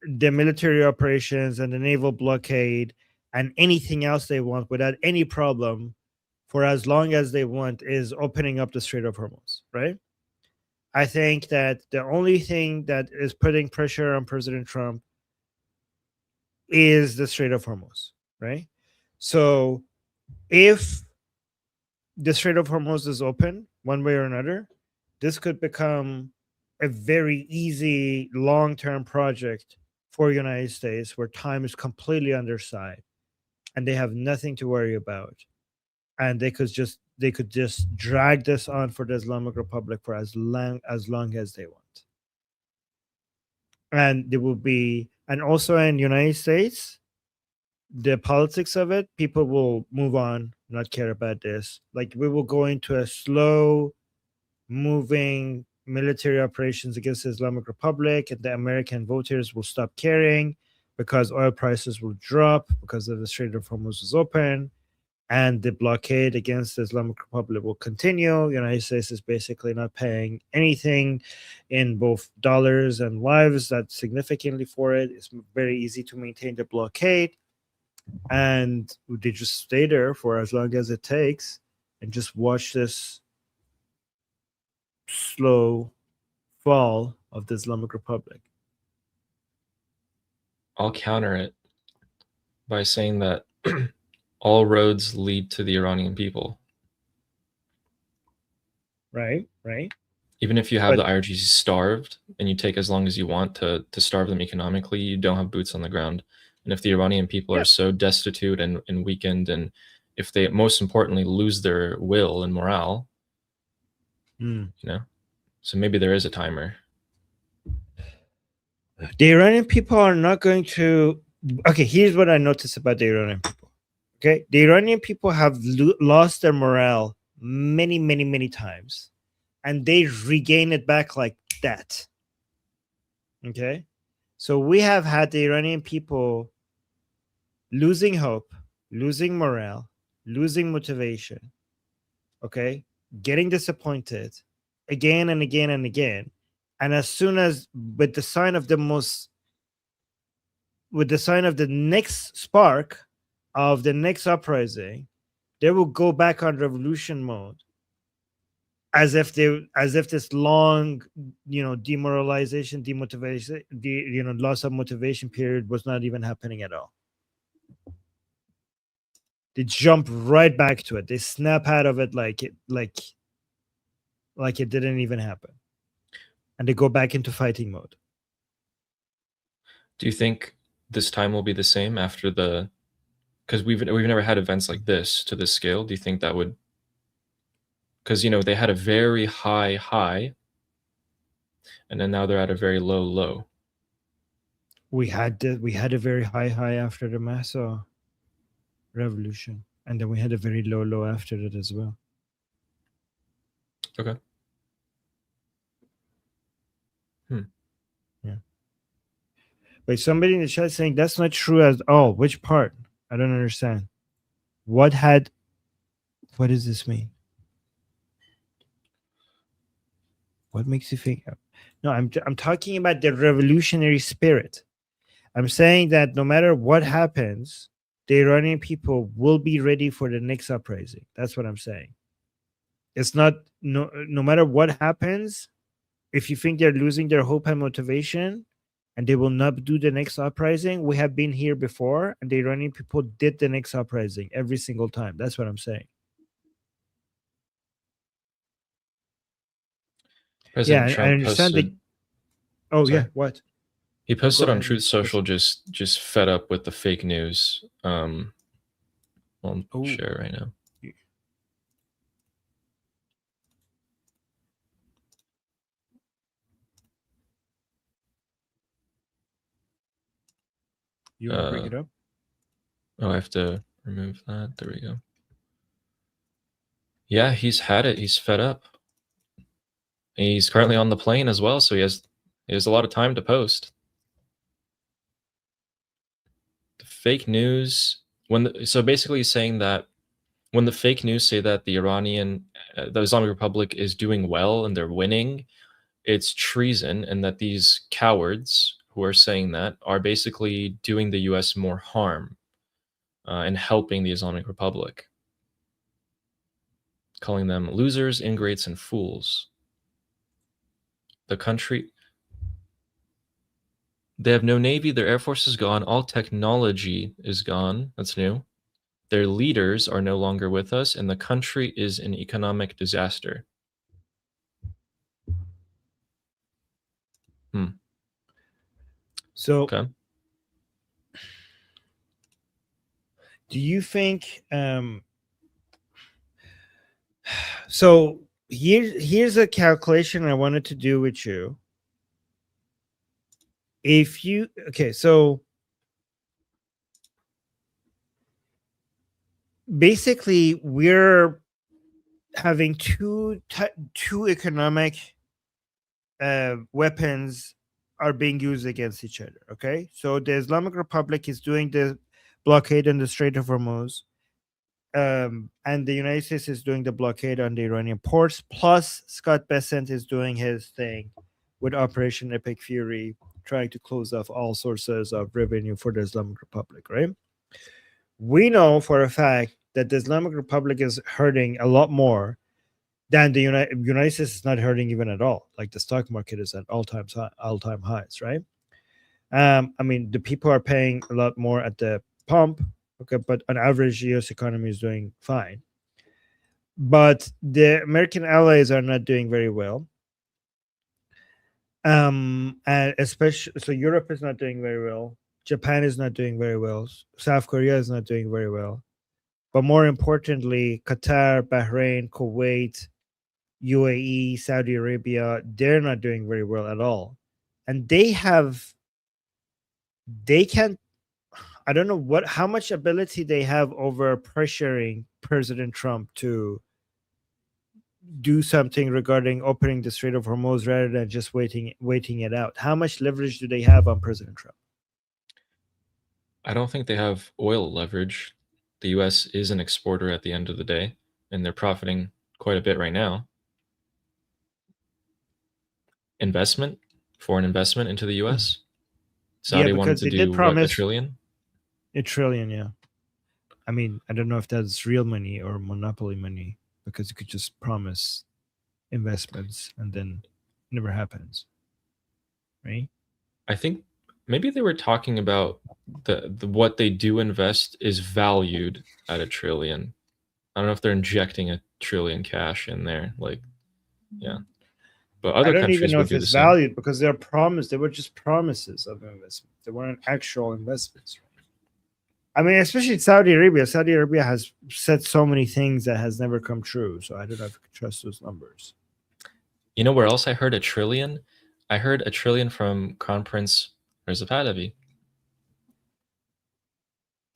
the military operations and the naval blockade and anything else they want without any problem for as long as they want is opening up the Strait of Hormuz, right? I think that the only thing that is putting pressure on President Trump is the Strait of Hormuz, right? So if the Strait of Hormuz is open one way or another, this could become a very easy long-term project for the United States where time is completely on their side and they have nothing to worry about. And they could just drag this on for the Islamic Republic for as long as they want. And there will be, and also in the United States, the politics of it, people will move on, not care about this. Like we will go into a slow moving military operations against the Islamic Republic, and the American voters will stop caring because oil prices will drop because of the Strait of Hormuz is open, and the blockade against the Islamic Republic will continue. The United States is basically not paying anything in both dollars and lives that significantly for it. It's very easy to maintain the blockade, and they just stay there for as long as it takes and just watch this slow fall of the Islamic Republic. I'll counter it by saying that all roads lead to the Iranian people. Right. Even if you have But- the IRGC starved and you take as long as you want to starve them economically, you don't have boots on the ground. And if the Iranian people are so destitute and weakened, and if they most importantly lose their will and morale, so maybe there is a timer. The Iranian people are not going to. Okay, here's what I noticed about the Iranian people. Okay, the Iranian people have lost their morale many times, and they regain it back like that. Okay, so we have had the Iranian people losing hope, losing morale, losing motivation. Okay, getting disappointed again and again and again. And as soon as with the sign of the next spark of the next uprising, they will go back on revolution mode as if this long, demoralization, demotivation, loss of motivation period was not even happening at all. They jump right back to it. They snap out of it like it didn't even happen, and they go back into fighting mode. Do you think this time will be the same after the? Because we've never had events like this to this scale. Do you think that would? Because they had a very high, and then now they're at a very low. We had a very high after the Massa revolution, and then we had a very low after that as well. Okay. Yeah. Wait, somebody in the chat saying that's not true at all. Which part? I don't understand. What does this mean? What makes you think? No, I'm talking about the revolutionary spirit. I'm saying that no matter what happens, the Iranian people will be ready for the next uprising. That's what I'm saying. It's not no matter what happens, if you think they're losing their hope and motivation and they will not do the next uprising, we have been here before and the Iranian people did the next uprising every single time. That's what I'm saying. President Yeah, Trump I understand posted, yeah, what? He posted Go on ahead. Truth Social just fed up with the fake news. I'll share right now. You want to bring it up? Oh, I have to remove that. There we go. Yeah, he's had it. He's fed up. He's currently on the plane as well, so he has a lot of time to post. The fake news so basically he's saying that when the fake news say that the Islamic Republic is doing well and they're winning, it's treason, and that these cowards who are saying that are basically doing the US more harm and helping the Islamic Republic, calling them losers, ingrates, and fools. The country, they have no navy, their air force is gone, all technology is gone, that's new. Their leaders are no longer with us, and the country is an economic disaster. So, okay. Do you think? So here's a calculation I wanted to do with you. So basically we're having two economic weapons are being used against each other. Okay, so the Islamic Republic is doing the blockade on the Strait of Hormuz, and the United States is doing the blockade on the Iranian ports. Plus, Scott Bessent is doing his thing with Operation Epic Fury, trying to close off all sources of revenue for the Islamic Republic. Right? We know for a fact that the Islamic Republic is hurting a lot more than the United States is not hurting even at all. Like the stock market is at all-time highs, right? I mean, the people are paying a lot more at the pump, okay, but on average, the U.S. economy is doing fine. But the American allies are not doing very well. And especially, so Europe is not doing very well. Japan is not doing very well. South Korea is not doing very well. But more importantly, Qatar, Bahrain, Kuwait, UAE, Saudi Arabia, they're not doing very well at all. And I don't know how much ability they have over pressuring President Trump to do something regarding opening the Strait of Hormuz rather than just waiting it out. How much leverage do they have on President Trump? I don't think they have oil leverage. The U.S. is an exporter at the end of the day, and they're profiting quite a bit right now. Foreign investment into the US. Saudi wanted because to they did do what, promise $1 trillion? $1 trillion. Yeah, I mean, I don't know if that's real money or monopoly money, because you could just promise investments and then it never happens, right? I think maybe they were talking about the what they do invest is valued at $1 trillion. I don't know if they're injecting $1 trillion cash in there, like, yeah. But I other don't even countries know would if do the it's same. valued, because they're promised. They were just promises of investment. They weren't actual investments. I mean, especially Saudi Arabia. Saudi Arabia has said so many things that has never come true. So I don't know if you can trust those numbers. You know where else I heard $1 trillion? I heard $1 trillion from Crown Prince Reza Pahlavi.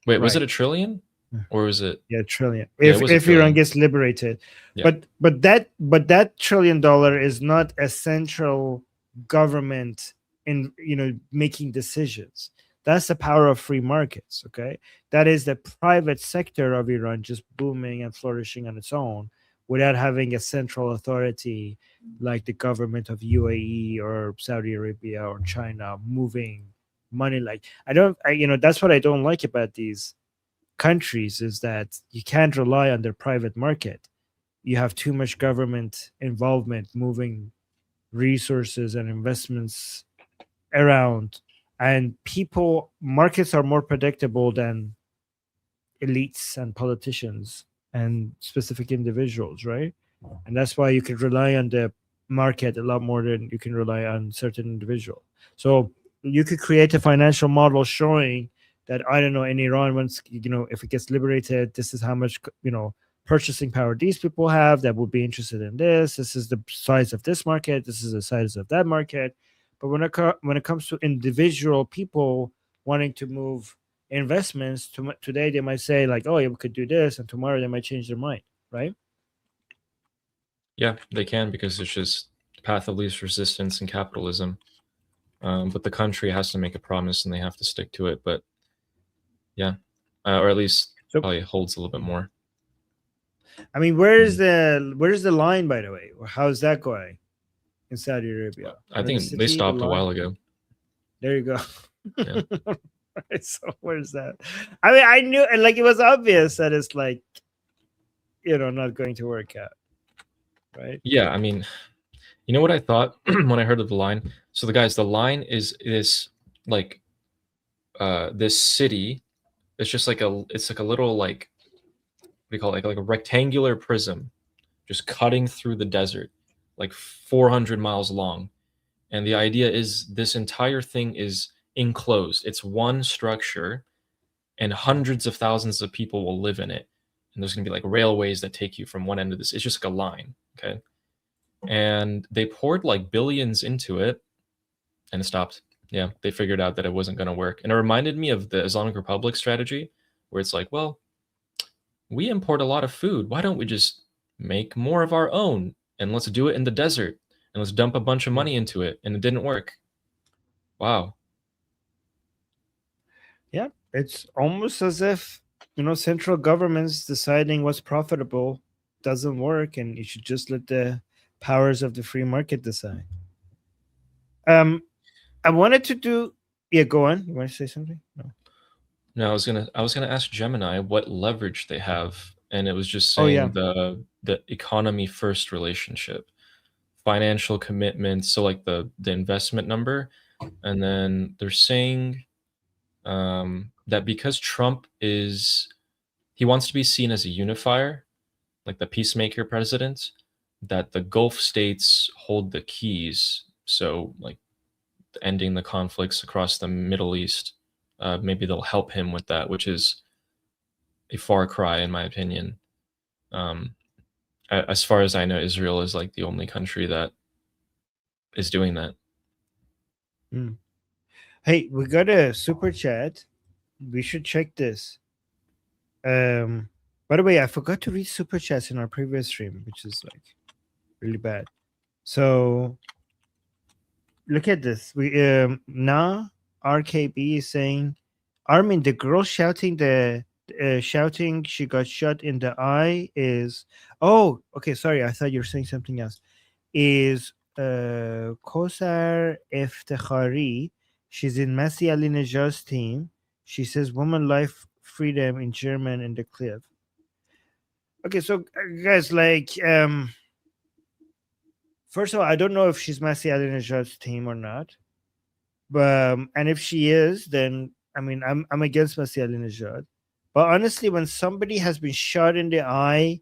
Wait, was it Right. $1 trillion? Or was it? Yeah, trillion. Yeah, If it was $1 Iran trillion. gets liberated, Yeah. but that $1 trillion is not a central government in making decisions. That's the power of free markets. Okay, that is the private sector of Iran just booming and flourishing on its own without having a central authority like the government of UAE or Saudi Arabia or China moving money. Like that's what I don't like about these countries, is that you can't rely on their private market. You have too much government involvement moving resources and investments around, and markets are more predictable than elites and politicians and specific individuals, right? And that's why you can rely on the market a lot more than you can rely on certain individual. So you could create a financial model showing that, I don't know, in Iran, once if it gets liberated, this is how much purchasing power these people have that would be interested in this. This is the size of this market. This is the size of that market. But when it comes to individual people wanting to move investments, today they might say like, oh yeah, we could do this, and tomorrow they might change their mind, right? Yeah, they can, because it's just the path of least resistance in capitalism. But the country has to make a promise and they have to stick to it. But yeah, or at least probably holds a little bit more. I mean, where's the line, by the way? How's that going in Saudi Arabia? I think they stopped a while ago. There you go. Yeah. Right, so where's that? I mean, I knew, like, it was obvious that it's like, not going to work out, right? Yeah, I mean, you know what I thought when I heard of the line? So the line is this like this city. It's just like it's like a little, like, what do you call it? Like a rectangular prism just cutting through the desert, like 400 miles long. And the idea is this entire thing is enclosed. It's one structure, and hundreds of thousands of people will live in it. And there's going to be like railways that take you from one end of this. It's just like a line, okay? And they poured like billions into it, and it stopped. Yeah, they figured out that it wasn't going to work. And it reminded me of the Islamic Republic strategy, where it's like, well, we import a lot of food. Why don't we just make more of our own? And let's do it in the desert. And let's dump a bunch of money into it. And it didn't work. Wow. Yeah, it's almost as if, central governments deciding what's profitable doesn't work, and you should just let the powers of the free market decide. I wanted to do. Yeah, go on. You want to say something? No, I was gonna ask Gemini what leverage they have, and it was just saying the economy first relationship, financial commitments. So like the investment number, and then they're saying that because Trump he wants to be seen as a unifier, like the peacemaker president, that the Gulf states hold the keys. So like ending the conflicts across the Middle East, maybe they'll help him with that, which is a far cry in my opinion. As far as I know, Israel is like the only country that is doing that. Hey, we got a super chat. We should check this. By the way, I forgot to read super chats in our previous stream, which is like really bad. So look at this. Now RKB is saying, Armin, the girl shouting the shouting she got shot in the eye is, oh, okay, sorry, I thought you were saying something else, is Kosar Eftekhari. She's in Masih Ali Nejad's team. She says woman life freedom in German in the clip. Okay, so guys, like, first of all, I don't know if she's Masih Ali Nejad's team or not. But and if she is, then I mean I'm against Masih Ali Nejad. But honestly, when somebody has been shot in the eye,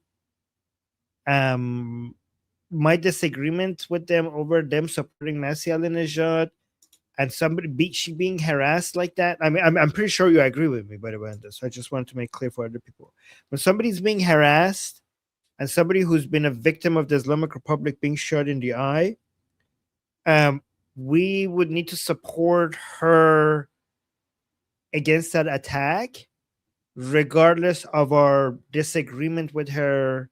my disagreement with them over them supporting Masih Ali Nejad and she being harassed like that. I mean, I'm pretty sure you agree with me, by the way, on this. I just wanted to make clear for other people. When somebody's being harassed and somebody who's been a victim of the Islamic Republic being shot in the eye, we would need to support her against that attack, regardless of our disagreement with her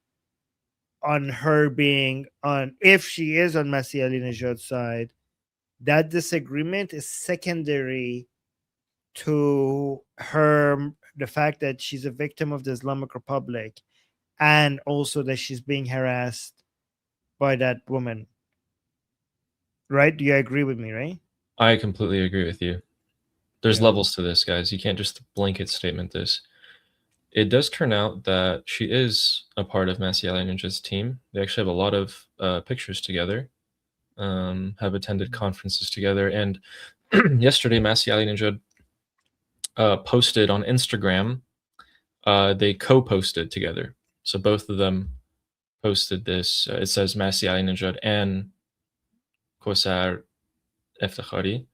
on her being on, if she is on Masih Ali Nejad's side. That disagreement is secondary to her, the fact that she's a victim of the Islamic Republic, and also that she's being harassed by that woman. Right? Do you agree with me, right? I completely agree with you. There's Yeah. levels to this, guys. You can't just blanket statement this. It does turn out that she is a part of Masih Ali Nejad's team. They actually have a lot of pictures together, have attended conferences together. And yesterday, Masih Ali Nejad posted on Instagram. They co-posted together. So both of them posted this. It says Masih Ali Nejad and Kosar Eftekhari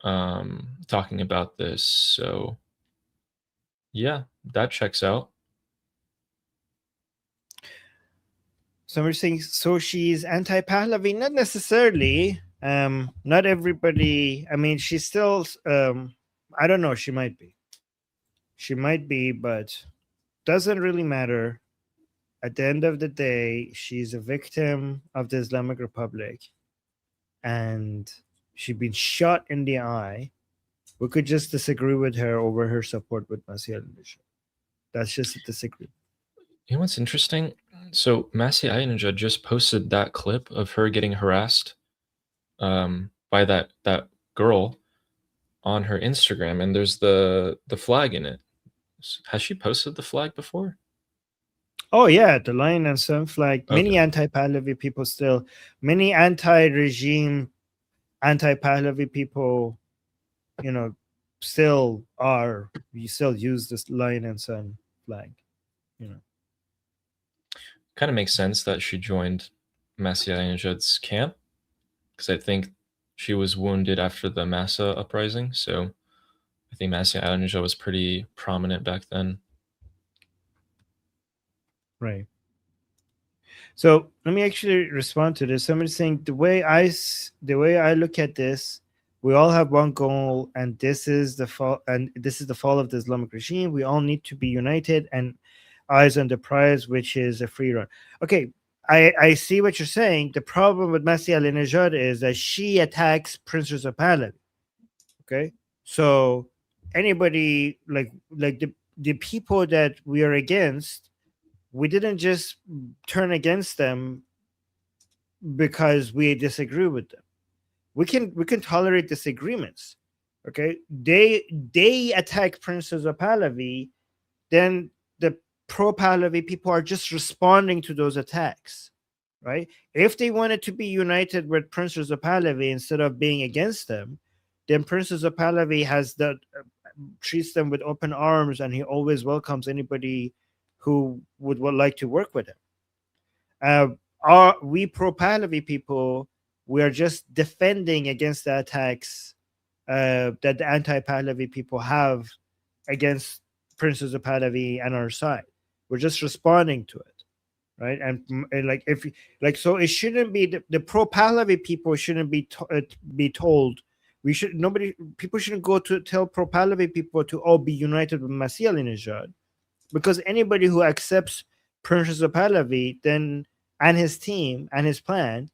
talking about this. So yeah, that checks out. Somebody's saying, so she's anti-Pahlavi? Not necessarily. Not everybody. I mean, she's still. I don't know. She might be. She might be, but doesn't really matter. At the end of the day, she's a victim of the Islamic Republic, and she's been shot in the eye. We could just disagree with her over her support with Masih Ali Nejad. That's just a disagreement. You know what's interesting? So Masih Ali Nejad just posted that clip of her getting harassed by that girl on her Instagram, and there's the flag in it. Has she posted the flag before? Oh yeah, the lion and sun flag. Okay. Many anti-Pahlavi people still, many anti-regime, anti-Pahlavi people, you know, still are. We still use this lion and sun flag. You know, Kind of makes sense that she joined Masih Ali Nejad's camp, because I think she was wounded after the Massa uprising. So I think Masih Ali Nejad was pretty prominent back then. right. So let me actually respond to this. Somebody's saying the way I look at this, we all have one goal, and this is the fall. And this is the fall of the Islamic regime. We all need to be united and eyes on the prize, which is a free run. Okay, I see what you're saying. The problem with Masih Ali Nejad is that she attacks Princess of Pahlavi. Okay, so anybody like the people that we are against, we didn't just turn against them because we disagree with them. We can tolerate disagreements. Okay, they attack Princess of Pahlavi, then the pro-Pahlavi people are just responding to those attacks, right? If they wanted to be united with Princess of Pahlavi instead of being against them, then Princess of Pahlavi has that treats them with open arms, and he always welcomes anybody who would like to work with him. We pro-Pahlavi people, we are just defending against the attacks that the anti-Pahlavi people have against Princess of Pahlavi and our side. We're just responding to it, right? And like so it shouldn't be the pro-Pahlavi people shouldn't be told. People shouldn't go to tell pro-Pahlavi people to all be united with Masih Ali Nejad, because anybody who accepts Princess of Pahlavi then and his team and his plan,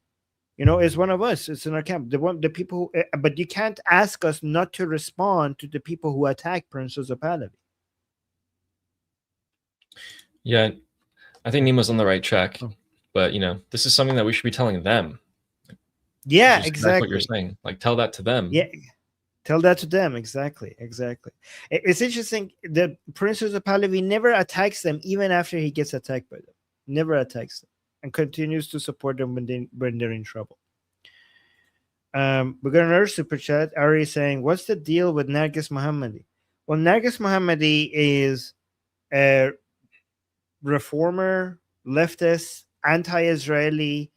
is one of us. It's in our camp. The people but you can't ask us not to respond to the people who attack Princess of Pahlavi. Yeah, I think Nemo's on the right track, Oh. but this is something that we should be telling them. Yeah, That's what you're exactly. saying. Like, tell that to them. Yeah, tell that to them. Exactly. It's interesting. The Prince of Pahlavi never attacks them, even after he gets attacked by them. Never attacks them, and continues to support them when they're in trouble. We got another super chat. Ari saying, "What's the deal with Nargis Mohammadi?" Well, Nargis Mohammadi is a reformer, leftist, anti-Israeli,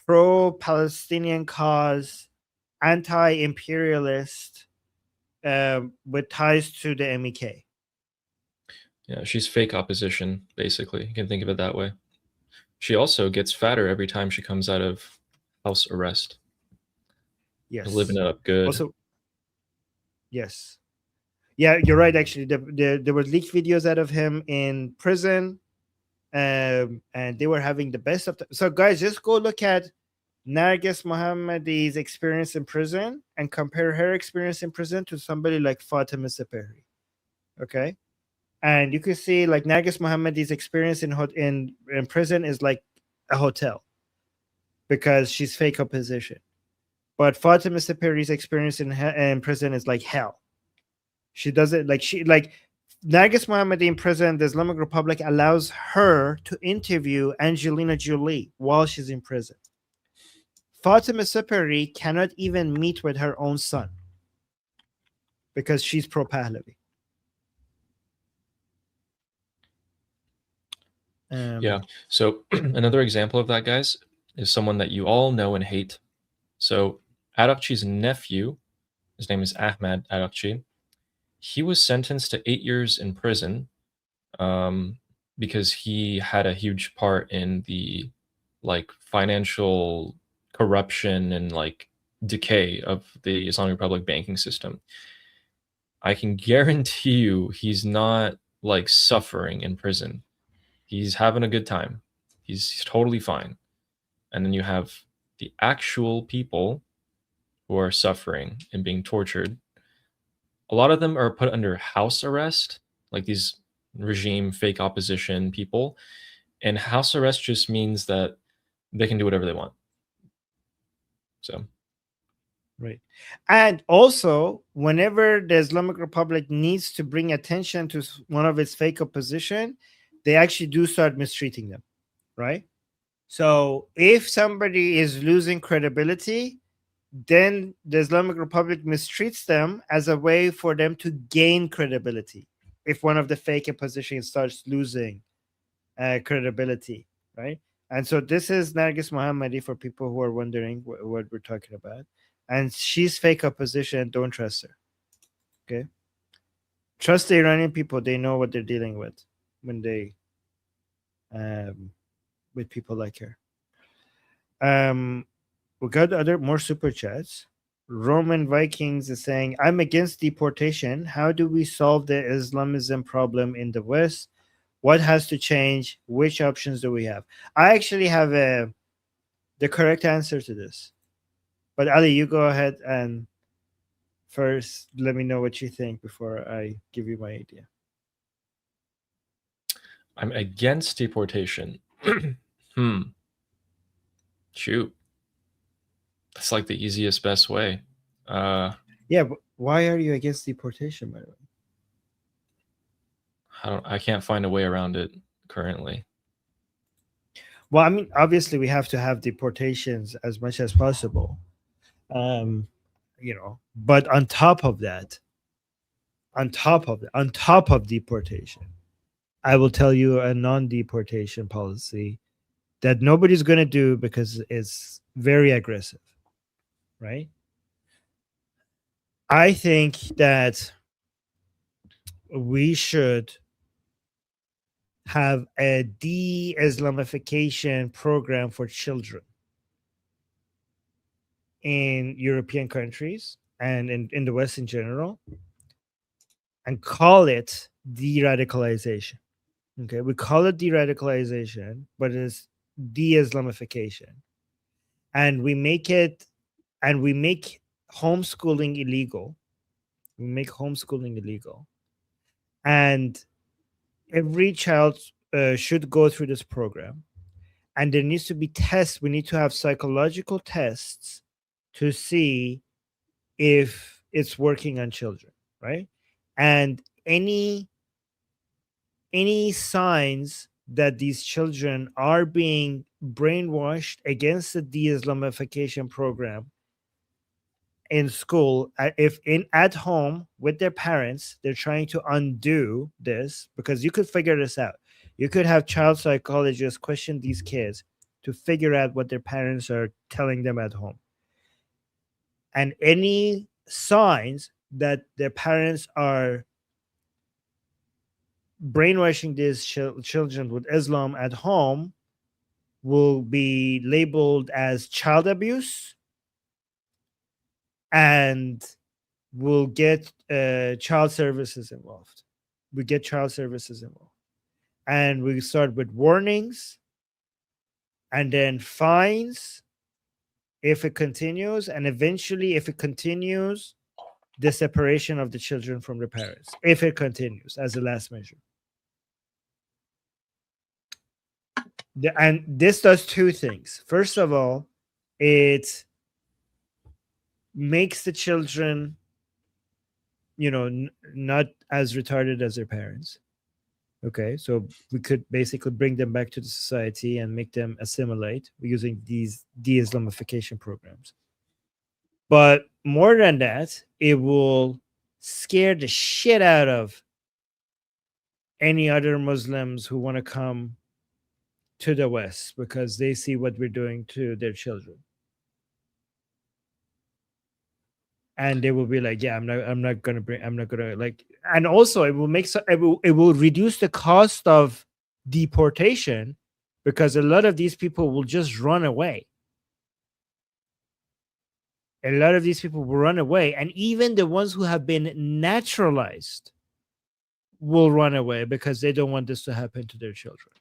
pro-Palestinian cause, anti-imperialist, with ties to the MEK. Yeah, she's fake opposition, basically. You can think of it that way. She also gets fatter every time she comes out of house arrest. Yes, Living it up good. Also, yes, yeah, you're right. Actually, there were leaked videos out of him in prison, and they were having the best of. So, guys, just go look at Nargis Mohammadi's experience in prison and compare her experience in prison to somebody like Fatima Sepehri. Okay, and you can see like Nargis Mohammadi's experience in prison is like a hotel because she's fake opposition. But Fatima Sepehri's experience in prison is like hell. She doesn't like Nargis Mohammadi in prison. The Islamic Republic allows her to interview Angelina Jolie while she's in prison. Fatima Sepehri cannot even meet with her own son because she's pro-Pahlavi. Yeah. So another example of that, guys, is someone that you all know and hate. So Arakchi's nephew, his name is Ahmad Arakchi. He was sentenced to 8 years in prison because he had a huge part in the financial corruption and decay of the Islamic Republic banking system. I can guarantee you he's not suffering in prison. He's having a good time. He's totally fine. And then you have the actual people who are suffering and being tortured. A lot of them are put under house arrest, like these regime fake opposition people. And house arrest just means that they can do whatever they want. So, right. And also, whenever the Islamic Republic needs to bring attention to one of its fake opposition, they actually do start mistreating them, right? So if somebody is losing credibility, then the Islamic Republic mistreats them as a way for them to gain credibility. If one of the fake opposition starts losing credibility, right? And so this is Nargis Mohammadi for people who are wondering what we're talking about. And she's fake opposition. Don't trust her. Okay. Trust the Iranian people. They know what they're dealing with when they with people like her. We got more super chats. Roman Vikings is saying, I'm against deportation. How do we solve the Islamism problem in the West? What has to change? Which options do we have? I actually have the correct answer to this. But Ali, you go ahead and first let me know what you think before I give you my idea. I'm against deportation. Shoot. That's like the easiest, best way. Yeah, but why are you against deportation, by the way? I can't find a way around it currently. Well, I mean, obviously we have to have deportations as much as possible. But on top of deportation, I will tell you a non-deportation policy that nobody's going to do because it's very aggressive, right? I think that we should have a de-Islamification program for children in European countries and in the West in general, and call it de-radicalization. Okay, we call it de-radicalization, but it's de-Islamification, and we make homeschooling illegal. We make homeschooling illegal, and every child should go through this program, and there needs to be tests. We need to have psychological tests to see if it's working on children, right? And any signs that these children are being brainwashed against the de-Islamification program in school, if at home with their parents, they're trying to undo this, because you could figure this out. You could have child psychologists question these kids to figure out what their parents are telling them at home. And any signs that their parents are brainwashing these children with Islam at home will be labeled as child abuse, and will get child services involved. We get child services involved. And we start with warnings, and then fines if it continues, and eventually, if it continues, the separation of the children from their parents, if it continues, as a last measure. And this does two things. First of all, it makes the children, not as retarded as their parents. Okay, so we could basically bring them back to the society and make them assimilate using these de-Islamification programs. But more than that, it will scare the shit out of any other Muslims who want to come to the West, because they see what we're doing to their children. And they will be like, yeah, I'm not gonna like, and also it will reduce the cost of deportation, because a lot of these people will just run away. A lot of these people will run away, and even the ones who have been naturalized will run away because they don't want this to happen to their children.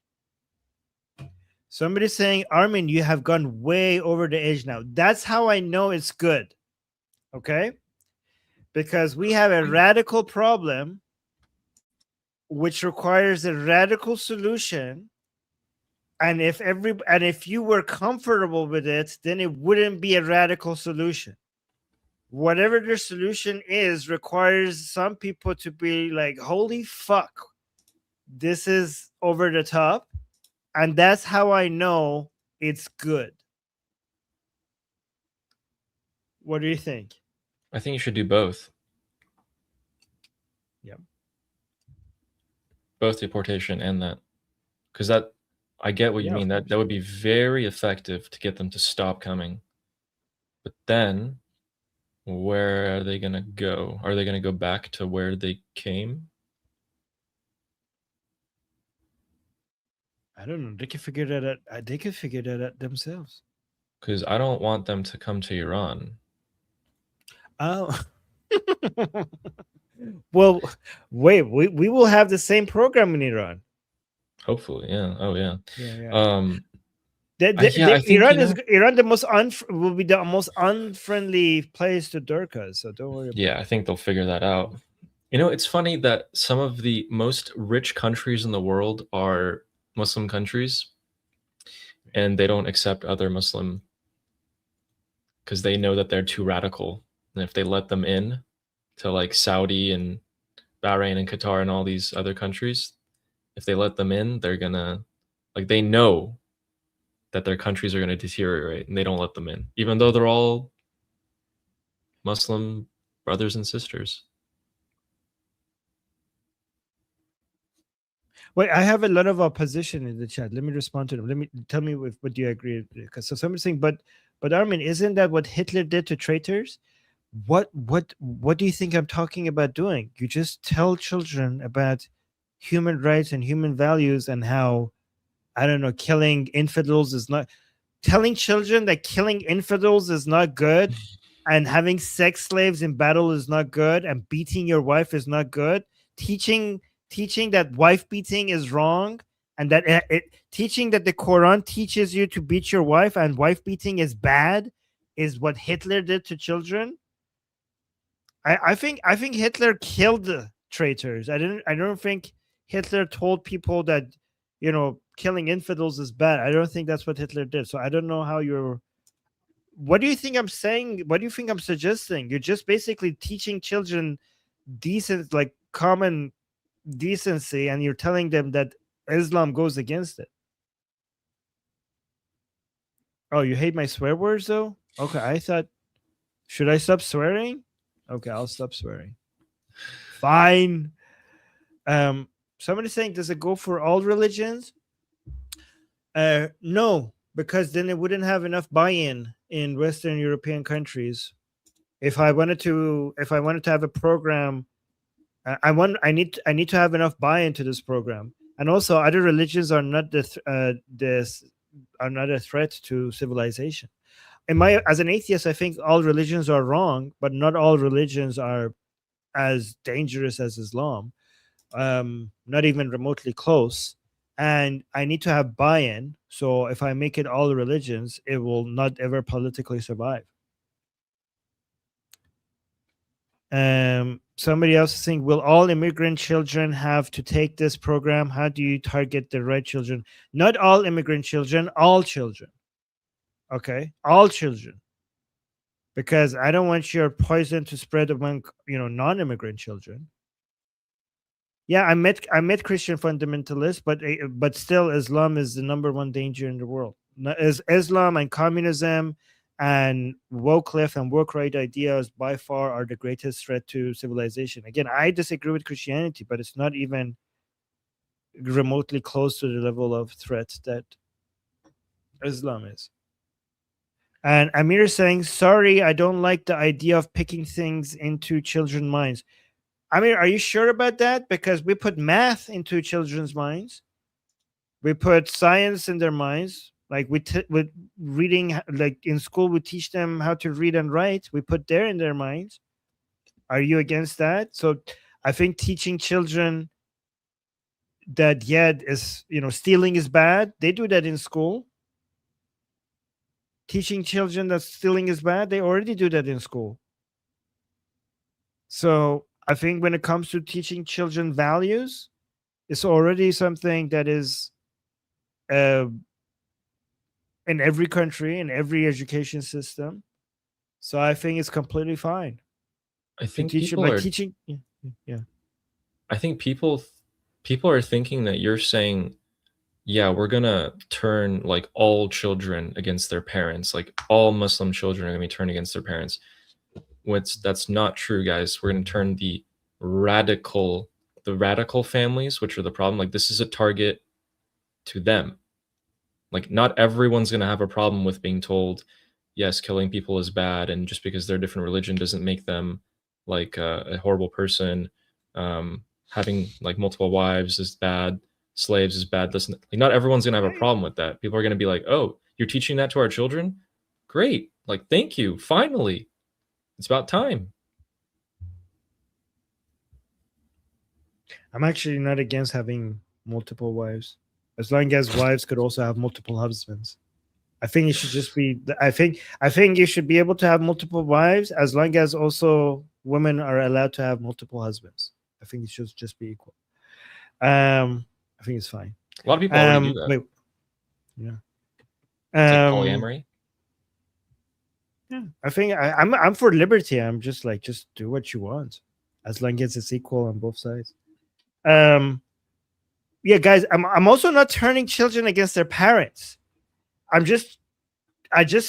Somebody's saying, Armin, you have gone way over the edge now. That's how I know it's good. Okay? Because we have a radical problem which requires a radical solution. And if you were comfortable with it, then it wouldn't be a radical solution. Whatever the solution is requires some people to be like, holy fuck, this is over the top. And that's how I know it's good. What do you think? I think you should do both. Yeah. Both deportation and that. Because that, I get what you mean. That would be very effective to get them to stop coming. But then, where are they going to go? Are they going to go back to where they came? I don't know. They can figure that out. They can figure that out themselves. Because I don't want them to come to Iran. Oh. Well, wait. We will have the same program in Iran. Hopefully, yeah. Oh, yeah. Yeah. Iran will be the most unfriendly place to Durkas, so don't worry about it. I think they'll figure that out. It's funny that some of the most rich countries in the world are Muslim countries, and they don't accept other Muslim because they know that they're too radical. And if they let them in to like Saudi and Bahrain and Qatar and all these other countries, if they let them in, they're gonna, like, they know that their countries are gonna deteriorate, and they don't let them in, even though they're all Muslim brothers and sisters. Wait, I have a lot of opposition in the chat. Let me respond to them. Tell me what do you agree with? Because so somebody's saying, but Armin, isn't that what Hitler did to traitors? What do you think I'm talking about doing? You just tell children about human rights and human values, and how, I don't know, killing infidels is not, telling children that killing infidels is not good, and having sex slaves in battle is not good, and beating your wife is not good, teaching that wife beating is wrong, and that teaching that the Quran teaches you to beat your wife and wife beating is bad, is what Hitler did to children. I think Hitler killed the traitors. I don't think Hitler told people that killing infidels is bad. I don't think that's what Hitler did. So I don't know how you're. What do you think I'm saying? What do you think I'm suggesting? You're just basically teaching children decent, like common decency, and you're telling them that Islam goes against it. Oh, you hate my swear words though? Okay, I thought, should I stop swearing? Okay, I'll stop swearing. Fine. Somebody's saying, does it go for all religions? No, because then it wouldn't have enough buy-in in Western European countries. If I wanted to have a program, I need to have enough buy-in to this program. And also, other religions are not are not a threat to civilization. As an atheist, I think all religions are wrong, but not all religions are as dangerous as Islam. Not even remotely close. And I need to have buy-in. So if I make it all religions, it will not ever politically survive. Somebody else is saying, will all immigrant children have to take this program? How do you target the right children? Not all immigrant children, all children. Okay, all children. Because I don't want your poison to spread among non-immigrant children. Yeah, I met Christian fundamentalists, but still Islam is the number one danger in the world. Is Islam and communism and woke left and woke right ideas by far are the greatest threat to civilization. Again, I disagree with Christianity, but it's not even remotely close to the level of threat that Islam is. And Amir is saying, sorry, I don't like the idea of picking things into children's minds. Amir, are you sure about that? Because we put math into children's minds. We put science in their minds. Like with reading, like in school, we teach them how to read and write. We put there in their minds. Are you against that? So I think teaching children that, stealing is bad. They do that in school. Teaching children that stealing is bad. They already do that in school. So I think when it comes to teaching children values, it's already something that is in every country, in every education system. So I think it's completely fine. I think teaching. Yeah. I think people are thinking that you're saying, yeah, we're gonna turn like all children against their parents, like all Muslim children are gonna be turned against their parents. That's not true, guys. We're gonna turn the radical families, which are the problem. Like this is a target to them. Like not everyone's gonna have a problem with being told, yes, killing people is bad, and just because they're a different religion doesn't make them like a horrible person. Having like multiple wives is bad. Slaves is bad. Listen, like, not everyone's gonna have a problem with that. People are gonna be like, oh, you're teaching that to our children? Great. Like, thank you. Finally. It's about time. I'm actually not against having multiple wives, as long as wives could also have multiple husbands. I think it should just be. I think you should be able to have multiple wives as long as also women are allowed to have multiple husbands. I think it should just be equal. I think it's fine. A lot of people already do that. Wait, yeah. It's like polyamory. Yeah, I think I'm for liberty. I'm just do what you want, as long as it's equal on both sides. Yeah, guys, I'm also not turning children against their parents. I just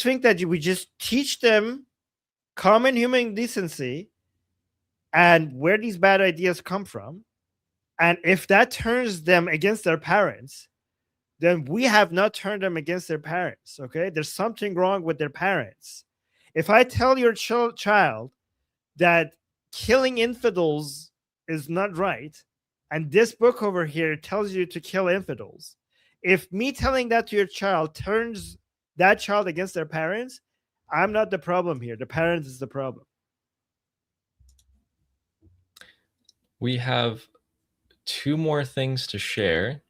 think that we just teach them common human decency and where these bad ideas come from. And if that turns them against their parents, then we have not turned them against their parents. Okay, there's something wrong with their parents. If I tell your child that killing infidels is not right, and this book over here tells you to kill infidels, if me telling that to your child turns that child against their parents, I'm not the problem here. The parent is the problem. We have 2 more things to share,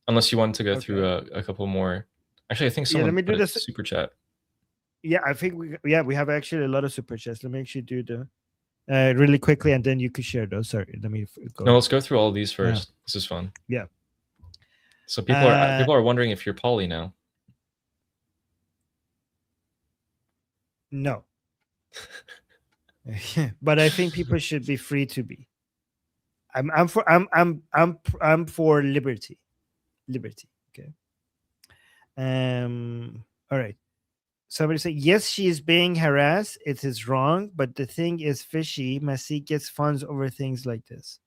unless you want to go through a couple more. Actually, I think someone let me do this super chat. Yeah, I think we have actually a lot of super chats. Let me actually do the really quickly, and then you can share those. Sorry, let me go. No, let's go through all these first. This is fun. Yeah. So people are wondering if you're poly now. No. But I think people should be free to be. I'm for liberty. Liberty. Okay. All right. Somebody say, yes, she is being harassed. It is wrong, but the thing is fishy. Masih gets funds over things like this.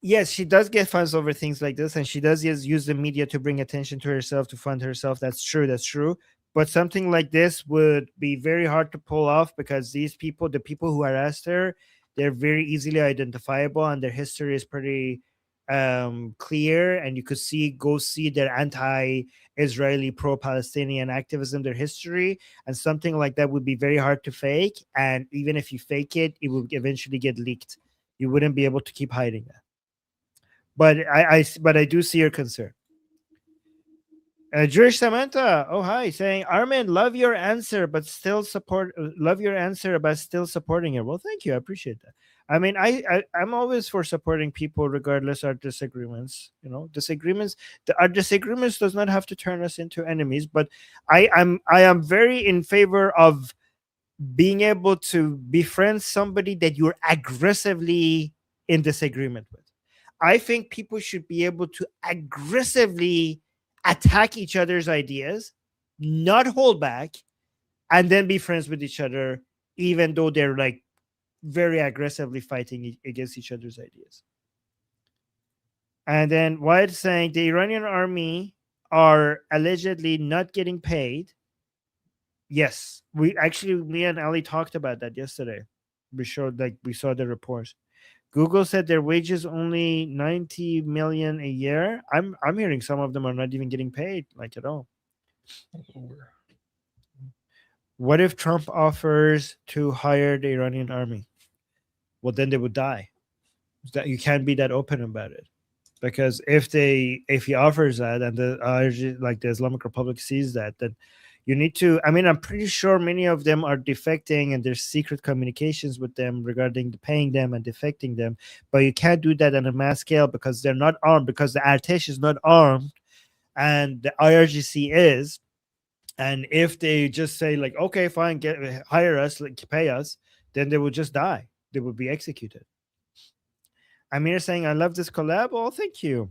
Yes, she does get funds over things like this, and she does use the media to bring attention to herself, to fund herself. That's true. That's true. But something like this would be very hard to pull off because these people, the people who harassed her, they're very easily identifiable, and their history is pretty clear. And you could go see their anti-Israeli, pro-Palestinian activism, their history, and something like that would be very hard to fake. And even if you fake it, it will eventually get leaked. You wouldn't be able to keep hiding that. But I do see your concern. Jewish Samantha, oh hi, saying Armin, love your answer, but still supporting it. Well, thank you, I appreciate that. I mean, I'm always for supporting people regardless of disagreements. Our disagreements does not have to turn us into enemies. But I am very in favor of being able to befriend somebody that you're aggressively in disagreement with. I think people should be able to aggressively attack each other's ideas, not hold back, and then be friends with each other, even though they're like very aggressively fighting against each other's ideas. And then Wyatt saying the Iranian army are allegedly not getting paid. Yes, me and Ali talked about that yesterday. We saw the reports. Google said their wages only 90 million a year. I'm hearing some of them are not even getting paid like at all. What if Trump offers to hire the Iranian army? Well, then they would die. You can't be that open about it, because if he offers that and the Islamic Republic sees that, then you need to. I mean, I'm pretty sure many of them are defecting, and there's secret communications with them regarding paying them and defecting them. But you can't do that on a mass scale because they're not armed. Because the Artesh is not armed, and the IRGC is. And if they just say like, okay, fine, hire us, pay us, then they would just die. They would be executed. Amir saying, I love this collab. Oh, thank you.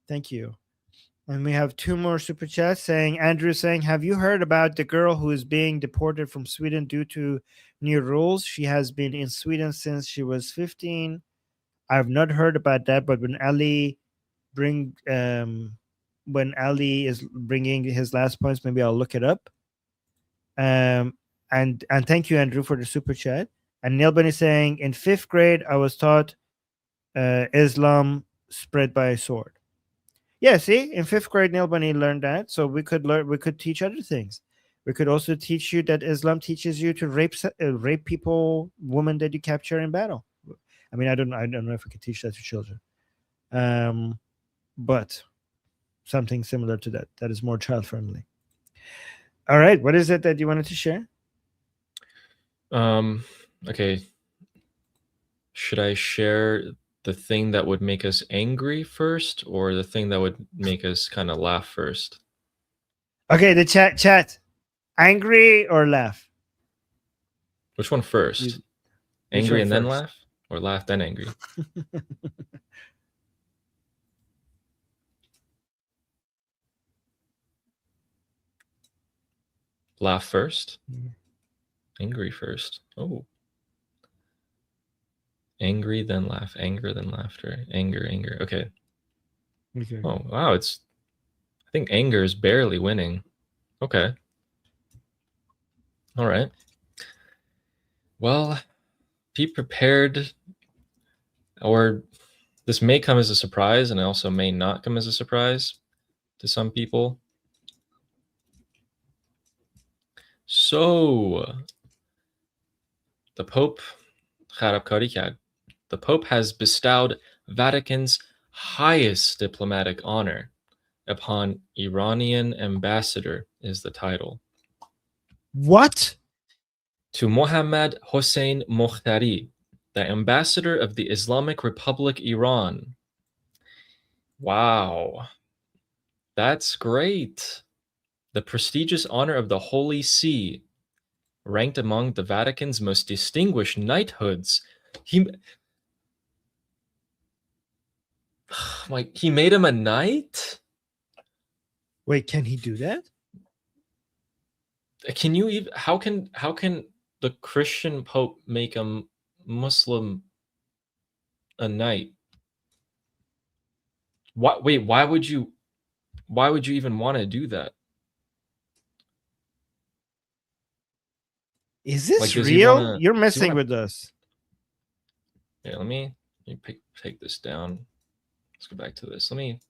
Thank you. And we have two more super chats saying, Andrew saying, have you heard about the girl who is being deported from Sweden due to new rules? She has been in Sweden since she was 15. I've not heard about that, but when Ali is bringing his last points, maybe I'll look it up. And thank you, Andrew, for the super chat. And Nilban is saying, in 5th grade, I was taught Islam spread by a sword. Yeah, see, in 5th grade, Nilbani learned that. So we could teach other things. We could also teach you that Islam teaches you to rape people, women that you capture in battle. I mean, I don't know if we could teach that to children. But something similar to that is more child friendly. All right, what is it that you wanted to share? Okay. Should I share the thing that would make us angry first, or the thing that would make us kind of laugh first? Okay, the chat. Angry or laugh? Which one first? Angry and then laugh, or laugh then angry? Laugh first? Angry first. Oh. Angry, then laugh. Anger, then laughter. Anger. Okay. Oh, wow. I think anger is barely winning. Okay. All right. Well, be prepared, or this may come as a surprise, and it also may not come as a surprise to some people. So, the Pope, the Pope has bestowed Vatican's highest diplomatic honor upon Iranian ambassador, is the title. What? To Mohammad Hossein Mokhtari, the ambassador of the Islamic Republic Iran. Wow. That's great. The prestigious honor of the Holy See, ranked among the Vatican's most distinguished knighthoods. He made him a knight? Wait, can he do that? Can you even how can the Christian Pope make a Muslim a knight? Why would you even want to do that? Is this Like, does he real? wanna- You're does he messing wanna- with us. Yeah, let me take this down. Let's go back to this. Let me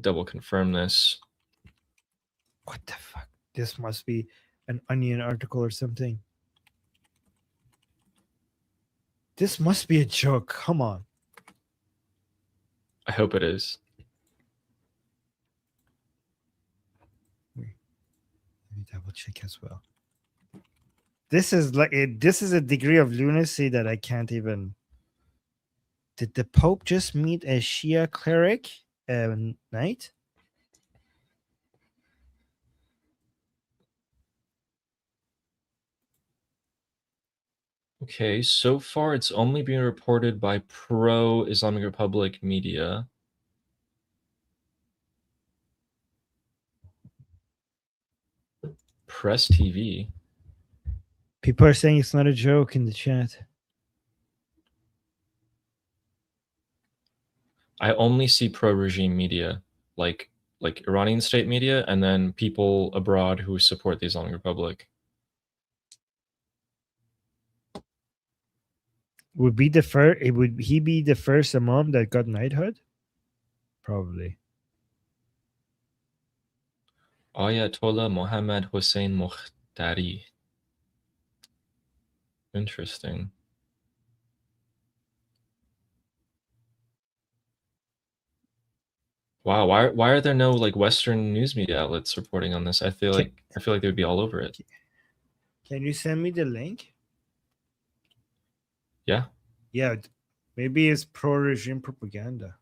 double confirm this. What the fuck? This must be an Onion article or something. This must be a joke. Come on. I hope it is. Let me double check as well. This is like this is a degree of lunacy that I can't even. Did the Pope just meet a Shia cleric knight? Okay, so far it's only being reported by pro-Islamic Republic media. Press TV. People are saying it's not a joke in the chat. I only see pro-regime media, like Iranian state media, and then people abroad who support the Islamic Republic. Would be the first? Would he be the first imam that got knighthood? Probably. Ayatollah Mohammad Hossein Mokhtari. Interesting. Wow, why are there no like Western news media outlets reporting on this? I feel like they would be all over it. Can you send me the link? Yeah. Yeah, maybe it's pro-regime propaganda.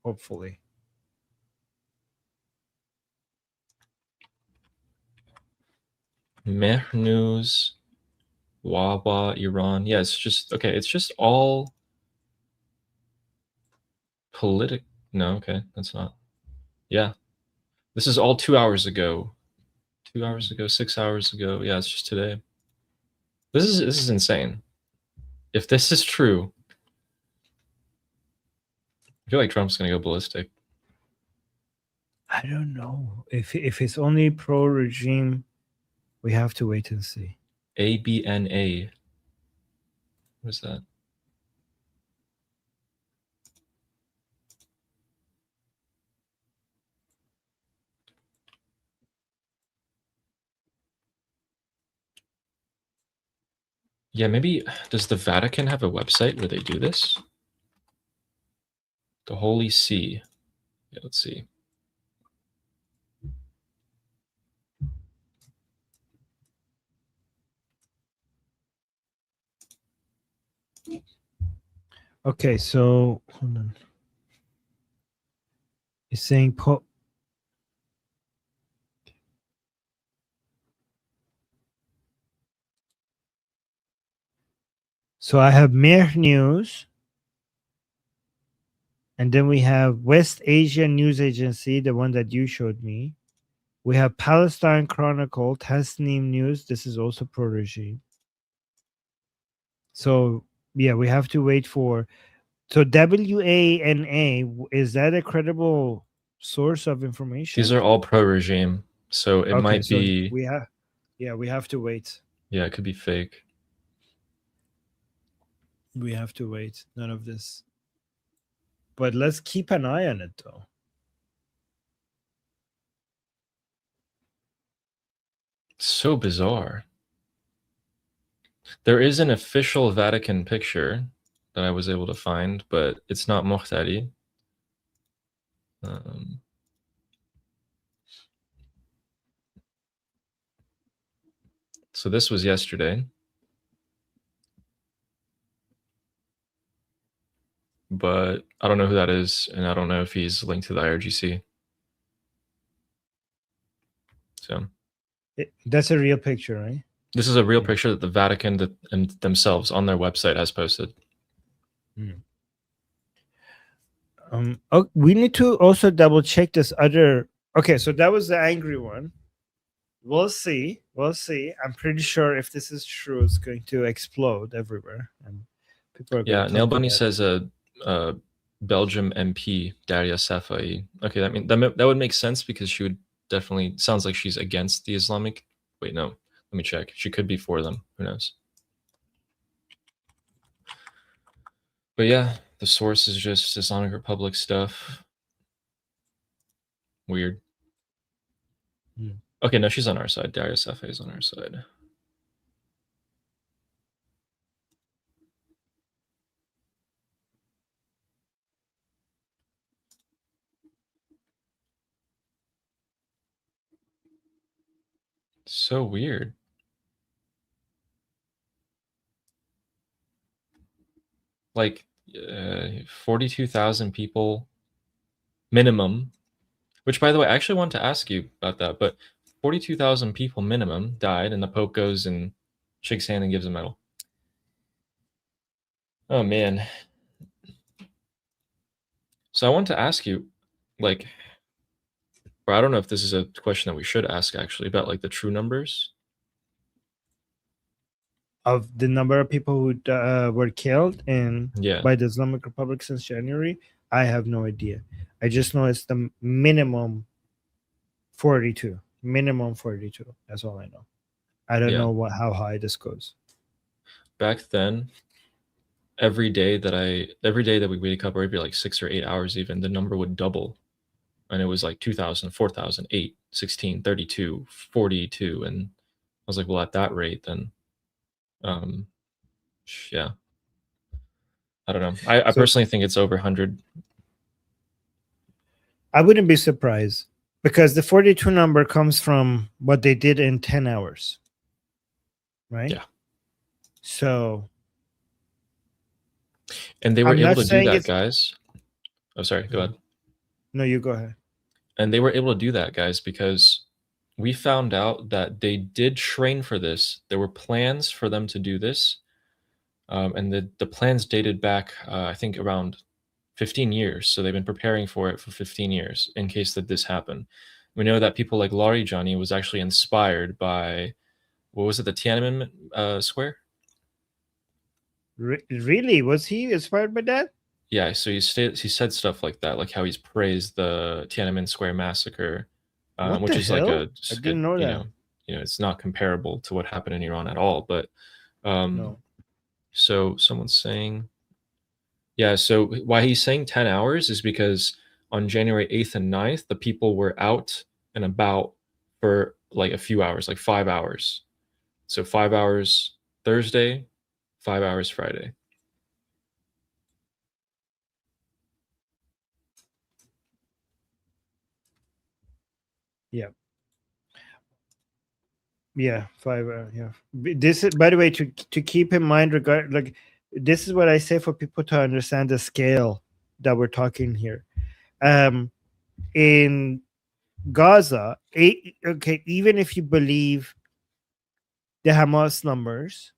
Hopefully. Mehr News, Wawa, Iran. Yeah, it's just okay. It's just all No, okay, that's not. Yeah, this is all 2 hours ago. 2 hours ago, 6 hours ago. Yeah, it's just today. This is insane. If this is true, I feel like Trump's gonna go ballistic. I don't know. If it's only pro-regime, we have to wait and see. ABNA. What is that? Yeah, maybe does the Vatican have a website where they do this? The Holy See. Yeah, let's see. Okay, so hold on. It's saying So I have Mehr News, and then we have West Asian News Agency, the one that you showed me. We have Palestine Chronicle, Tasnim News. This is also pro-regime. So yeah, we have to wait for. So WANA, is that a credible source of information? These are all pro-regime, so it might so be. we have to wait. Yeah, it could be fake. We have to wait. None of this. But let's keep an eye on it, though. So bizarre. There is an official Vatican picture that I was able to find, but it's not Mokhtari. So this was yesterday. but I don't know who that is, and I don't know if he's linked to the IRGC. So That's a real picture, right? this is a real picture that the Vatican themselves on their website has posted. Oh, we need to also double check this other. Okay, so that was the angry one. We'll see. We'll see. I'm pretty sure if this is true, it's going to explode everywhere, and people are. Yeah, going Nail Bunny says a Belgium MP Daria Safai. Okay, that would make sense because she would definitely sounds like she's against the Islamic. Wait, no, let me check. She could be for them. Who knows? But yeah, the source is just Islamic Republic stuff. Weird. Okay, no, she's on our side. Daria Safai is on our side. So weird. Like 42,000 people minimum, which by the way, I actually want to ask you about that, but 42,000 people minimum died, and the Pope goes and shakes hand and gives a medal. Oh man. So I want to ask you, like, or I don't know if this is a question that we should ask actually, about like the true numbers of the number of people who were killed by the Islamic Republic since January. I have no idea. I just know it's the minimum 42. Minimum 42. That's all I know. I don't know how high this goes. Back then, every day that we wake up, or maybe like 6 or 8 hours even, the number would double. And it was like 2,000, 4,000, 8, 16, 32, 42. And I was like, well, at that rate, then, yeah. I don't know. I personally think it's over 100. I wouldn't be surprised because the 42 number comes from what they did in 10 hours. Right? Yeah. So. And they were able to do that, guys. Oh, sorry. Go ahead. No, you go ahead. And they were able to do that, guys, because we found out that they did train for this. There were plans for them to do this. And the plans dated back, I think, around 15 years. So they've been preparing for it for 15 years in case that this happened. We know that people like Larijani was actually inspired by, what was it, the Tiananmen Square? Really? Was he inspired by that? Yeah, so he said stuff like that, like how he's praised the Tiananmen Square massacre, which is hell? like I didn't know that. It's not comparable to what happened in Iran at all. But no. So someone's saying, yeah. So why he's saying 10 hours is because on January 8th and 9th, the people were out and about for like a few hours, like 5 hours. So 5 hours Thursday, 5 hours Friday. Yeah. Yeah, 5 hours. Yeah. This is, by the way, to keep in mind, this is what I say for people to understand the scale that we're talking here. In Gaza, even if you believe the Hamas numbers,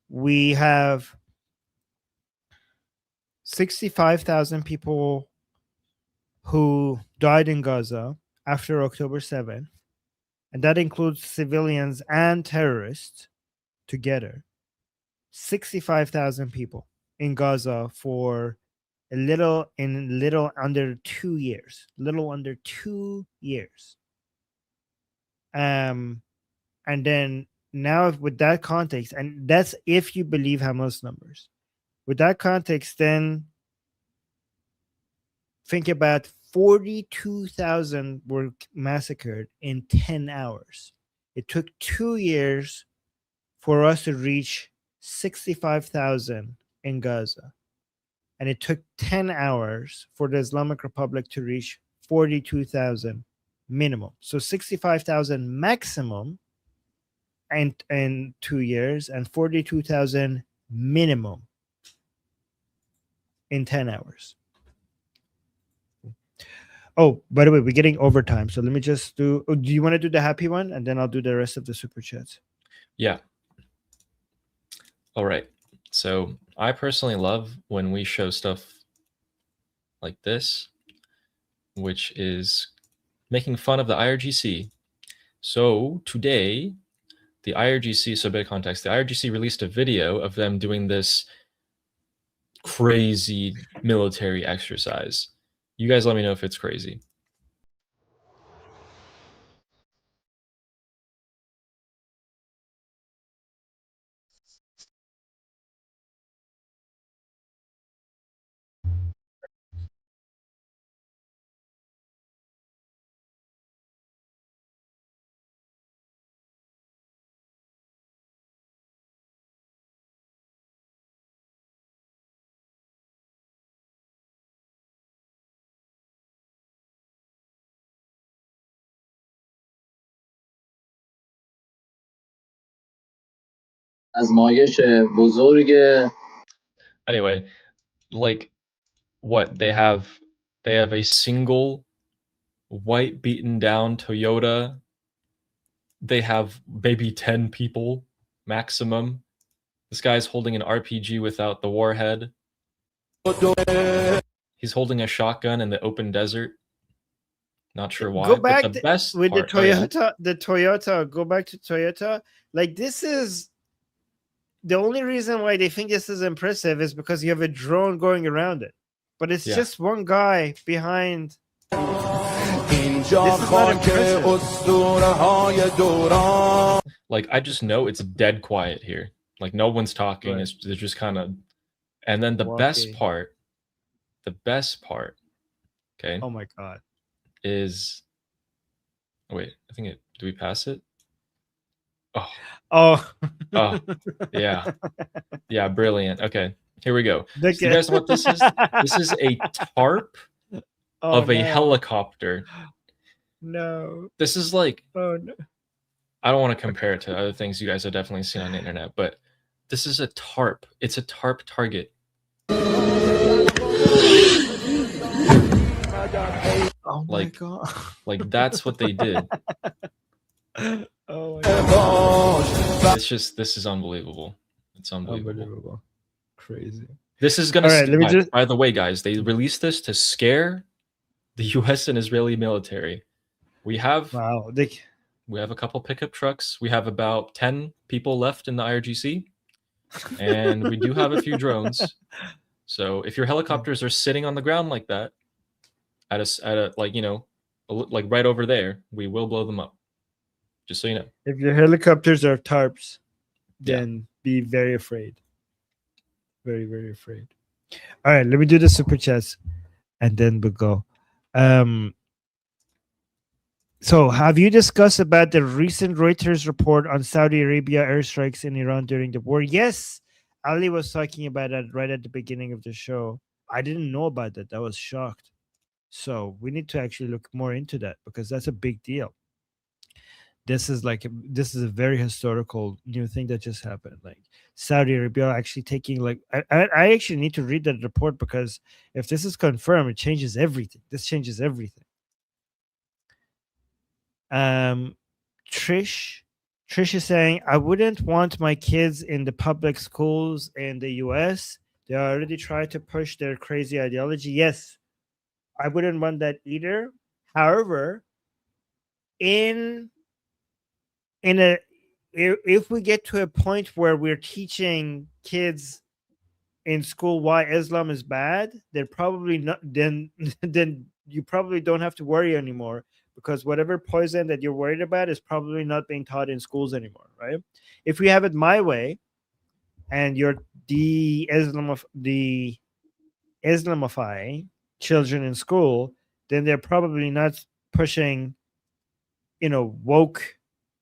we have 65,000 people who died in Gaza after October 7th, and that includes civilians and terrorists together. 65,000 people in Gaza for a little under 2 years. Little under 2 years. And then now with that context, and that's if you believe Hamas numbers. With that context, then think about 42,000 were massacred in 10 hours. It took 2 years for us to reach 65,000 in Gaza. And it took 10 hours for the Islamic Republic to reach 42,000 minimum. So 65,000 maximum in 2 years and 42,000 minimum in 10 hours. Oh, by the way, we're getting overtime. So let me just do you want to do the happy one? And then I'll do the rest of the super chats. Yeah. All right. So I personally love when we show stuff like this, which is making fun of the IRGC. So today, the IRGC, so a bit of context, the IRGC released a video of them doing this crazy military exercise. You guys let me know if it's crazy. آزمایش بزرگ. Anyway, like what they have a single white beaten down Toyota. They have maybe 10 people maximum. This guy's holding an RPG without the warhead. He's holding a shotgun in the open desert. Not sure why. Go back but the best with part, the Toyota. Go back to Toyota. Like, this is the only reason why they think this is impressive is because you have a drone going around it. But it's just one guy behind. This is not impressive. Like, I just know it's dead quiet here. Like, no one's talking. Right. They're just kind of. And then the best part, okay, Oh my god. is. Oh, wait, I think it. Do we pass it? Oh, Oh, yeah. Yeah, brilliant. Okay, here we go. Look So you guys know what this is? This is a tarp of a helicopter. No. This is like, Oh no. I don't want to compare it to other things you guys have definitely seen on the internet, but this is a tarp. It's a tarp target. Oh my god. Like, that's what they did. Oh my god. This is unbelievable. It's unbelievable. Crazy. This is gonna. All right, by the way, guys, they released this to scare the U.S. and Israeli military. We have we have a couple pickup trucks. We have about 10 people left in the IRGC, and we do have a few drones. So if your helicopters are sitting on the ground like that, at a like, you know, like right over there, we will blow them up. Just so you know. If your helicopters are tarps, then be very afraid. Very, very afraid. All right, let me do the super chats and then we'll go. So have you discussed about the recent Reuters report on Saudi Arabia airstrikes in Iran during the war? Yes, Ali was talking about that right at the beginning of the show. I didn't know about that. I was shocked. So we need to actually look more into that because that's a big deal. This is a very historical new thing that just happened. Like Saudi Arabia actually taking I actually need to read that report because if this is confirmed, it changes everything. This changes everything. Trish is saying, I wouldn't want my kids in the public schools in the US. They already try to push their crazy ideology. Yes, I wouldn't want that either. However, if we get to a point where we're teaching kids in school why Islam is bad, they're probably not. Then you probably don't have to worry anymore because whatever poison that you're worried about is probably not being taught in schools anymore, right? If we have it my way, and you're Islamifying children in school, then they're probably not pushing, woke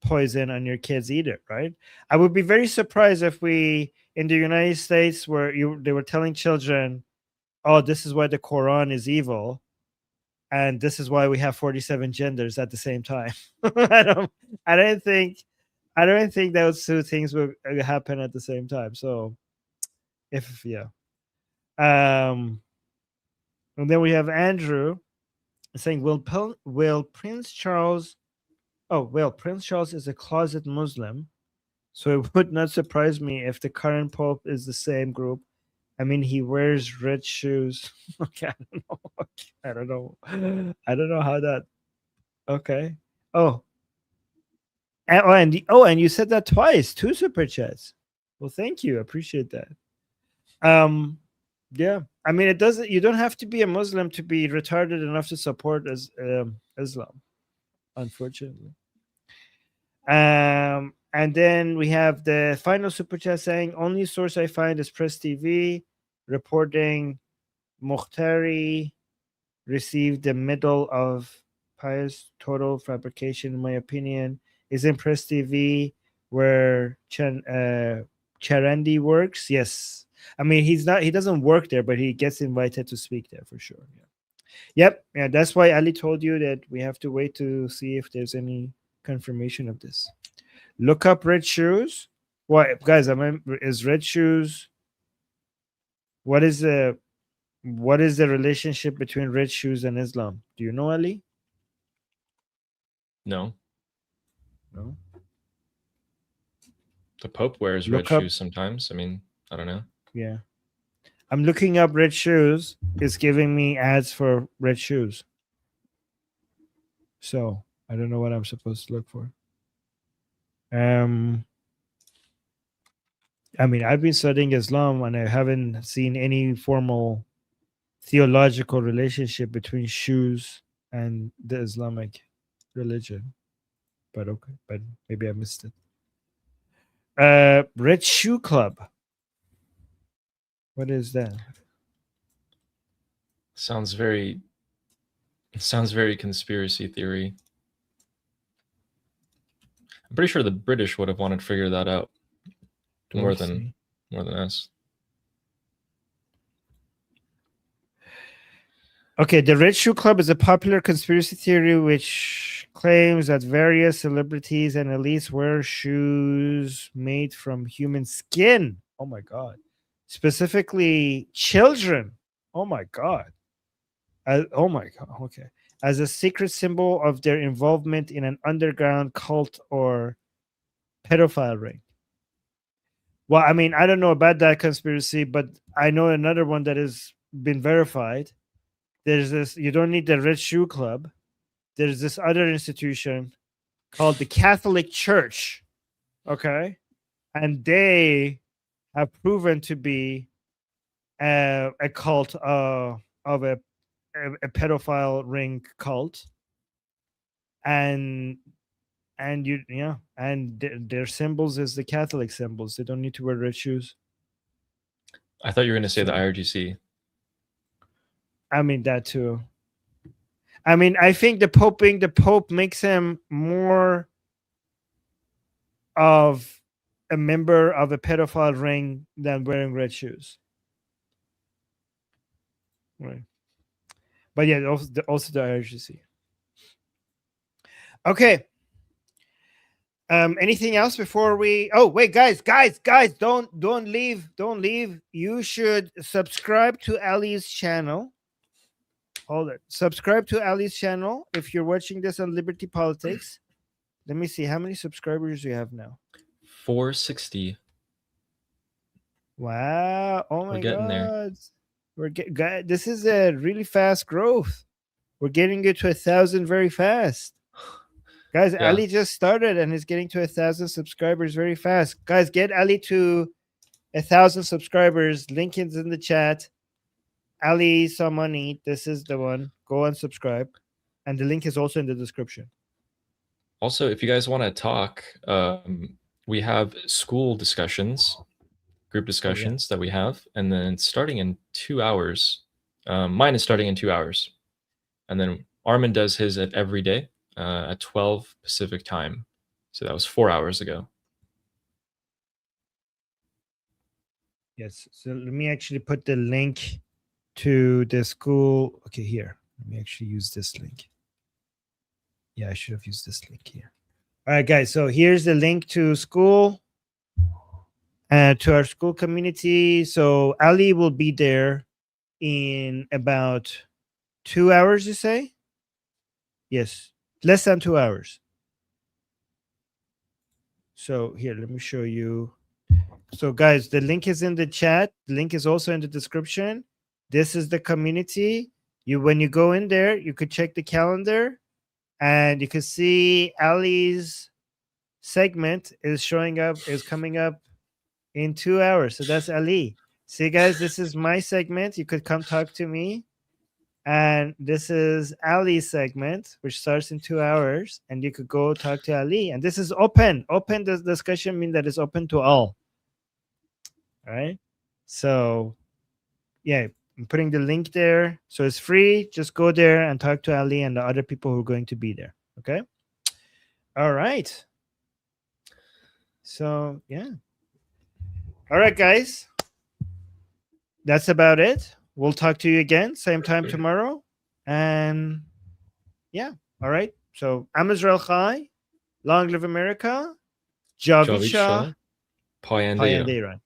poison on your kids either, right? I would be very surprised if we in the United States where they were telling children, oh, this is why the Quran is evil and this is why we have 47 genders at the same time. I don't think those two things will happen at the same time. So And then we have Andrew saying, will Prince Charles? Oh, well, Prince Charles is a closet Muslim, so it would not surprise me if the current Pope is the same group. I mean, he wears red shoes. Okay, I don't know. Okay, I don't know. I don't know how that. Okay. Oh. And you said that twice. 2 super chats. Well, thank you. Appreciate that. Yeah. I mean, it doesn't. You don't have to be a Muslim to be retarded enough to support Islam, unfortunately. And then we have the final super chat saying, only source I find is Press TV reporting Mokhtari received the Medal of Pious Total Fabrication, in my opinion. Isn't Press TV where Charandi works? Yes. I mean, he doesn't work there, but he gets invited to speak there for sure. Yeah. Yep. Yeah, that's why Ali told you that we have to wait to see if there's any confirmation of this. Look up red shoes. What, guys? I mean, is red shoes? What is the relationship between red shoes and Islam? Do you know, Ali? No. No. The Pope wears red shoes sometimes. I mean, I don't know. Yeah. I'm looking up red shoes. It's giving me ads for red shoes. So I don't know what I'm supposed to look for. I mean, I've been studying Islam and I haven't seen any formal theological relationship between shoes and the Islamic religion. But okay, but maybe I missed it. Red Shoe Club. What is that? Sounds very conspiracy theory. I'm pretty sure the British would have wanted to figure that out more than us. Okay, the Red Shoe Club is a popular conspiracy theory which claims that various celebrities and elites wear shoes made from human skin. Oh my God. Specifically, children. Oh my God. Oh my God. Okay. As a secret symbol of their involvement in an underground cult or pedophile ring. Well, I mean, I don't know about that conspiracy, but I know another one that has been verified. There's this, you don't need the Red Shoe Club. There's this other institution called the Catholic Church. Okay. And they have proven to be a cult of a pedophile ring cult. And their symbols is the Catholic symbols. They don't need to wear red shoes. I thought you were going to say the IRGC. I mean, that too. I mean, I think the Pope makes him more of a member of a pedophile ring than wearing red shoes. Right. But yeah, also the IRGC. Okay. Anything else before we? Oh wait, guys, don't leave. You should subscribe to Ali's channel. Hold it. Subscribe to Ali's channel if you're watching this on Liberty Politics. Let me see how many subscribers you have now. 460. Wow! Oh my We're getting God! there. This is a really fast growth. We're getting it to 1,000 very fast. Guys, Yeah. Ali just started and is getting to 1,000 subscribers very fast. Guys, get Ali to 1,000 subscribers. Link is in the chat. Ali Samani, this is the one. Go and subscribe. And the link is also in the description. Also, if you guys want to talk, we have school discussions, group discussions that we have, and then starting in 2 hours. Mine is starting in 2 hours. And then Armin does his at every day at 12 Pacific time. So that was 4 hours ago. Yes. So let me actually put the link to the school. Okay, here. Let me actually use this link. Yeah, I should have used this link here. All right, guys. So here's the link to school and to our school community. So Ali will be there in about 2 hours, you say? Yes, less than 2 hours. So here, let me show you. So guys, the link is in the chat. The link is also in the description. This is the community. When you go in there, you could check the calendar and you can see Ali's segment is coming up in 2 hours. So that's Ali. See guys, this is my segment. You could come talk to me. And this is Ali's segment, which starts in 2 hours. And you could go talk to Ali. And this is open. Open discussion means that it's open to all. All right. So yeah, I'm putting the link there. So it's free. Just go there and talk to Ali and the other people who are going to be there. Okay. All right. So yeah. All right, guys. That's about it. We'll talk to you again, same time tomorrow. And yeah, all right. So I'm Israel Chai. Long live America. Javid Shah. Payende Iran. Iran.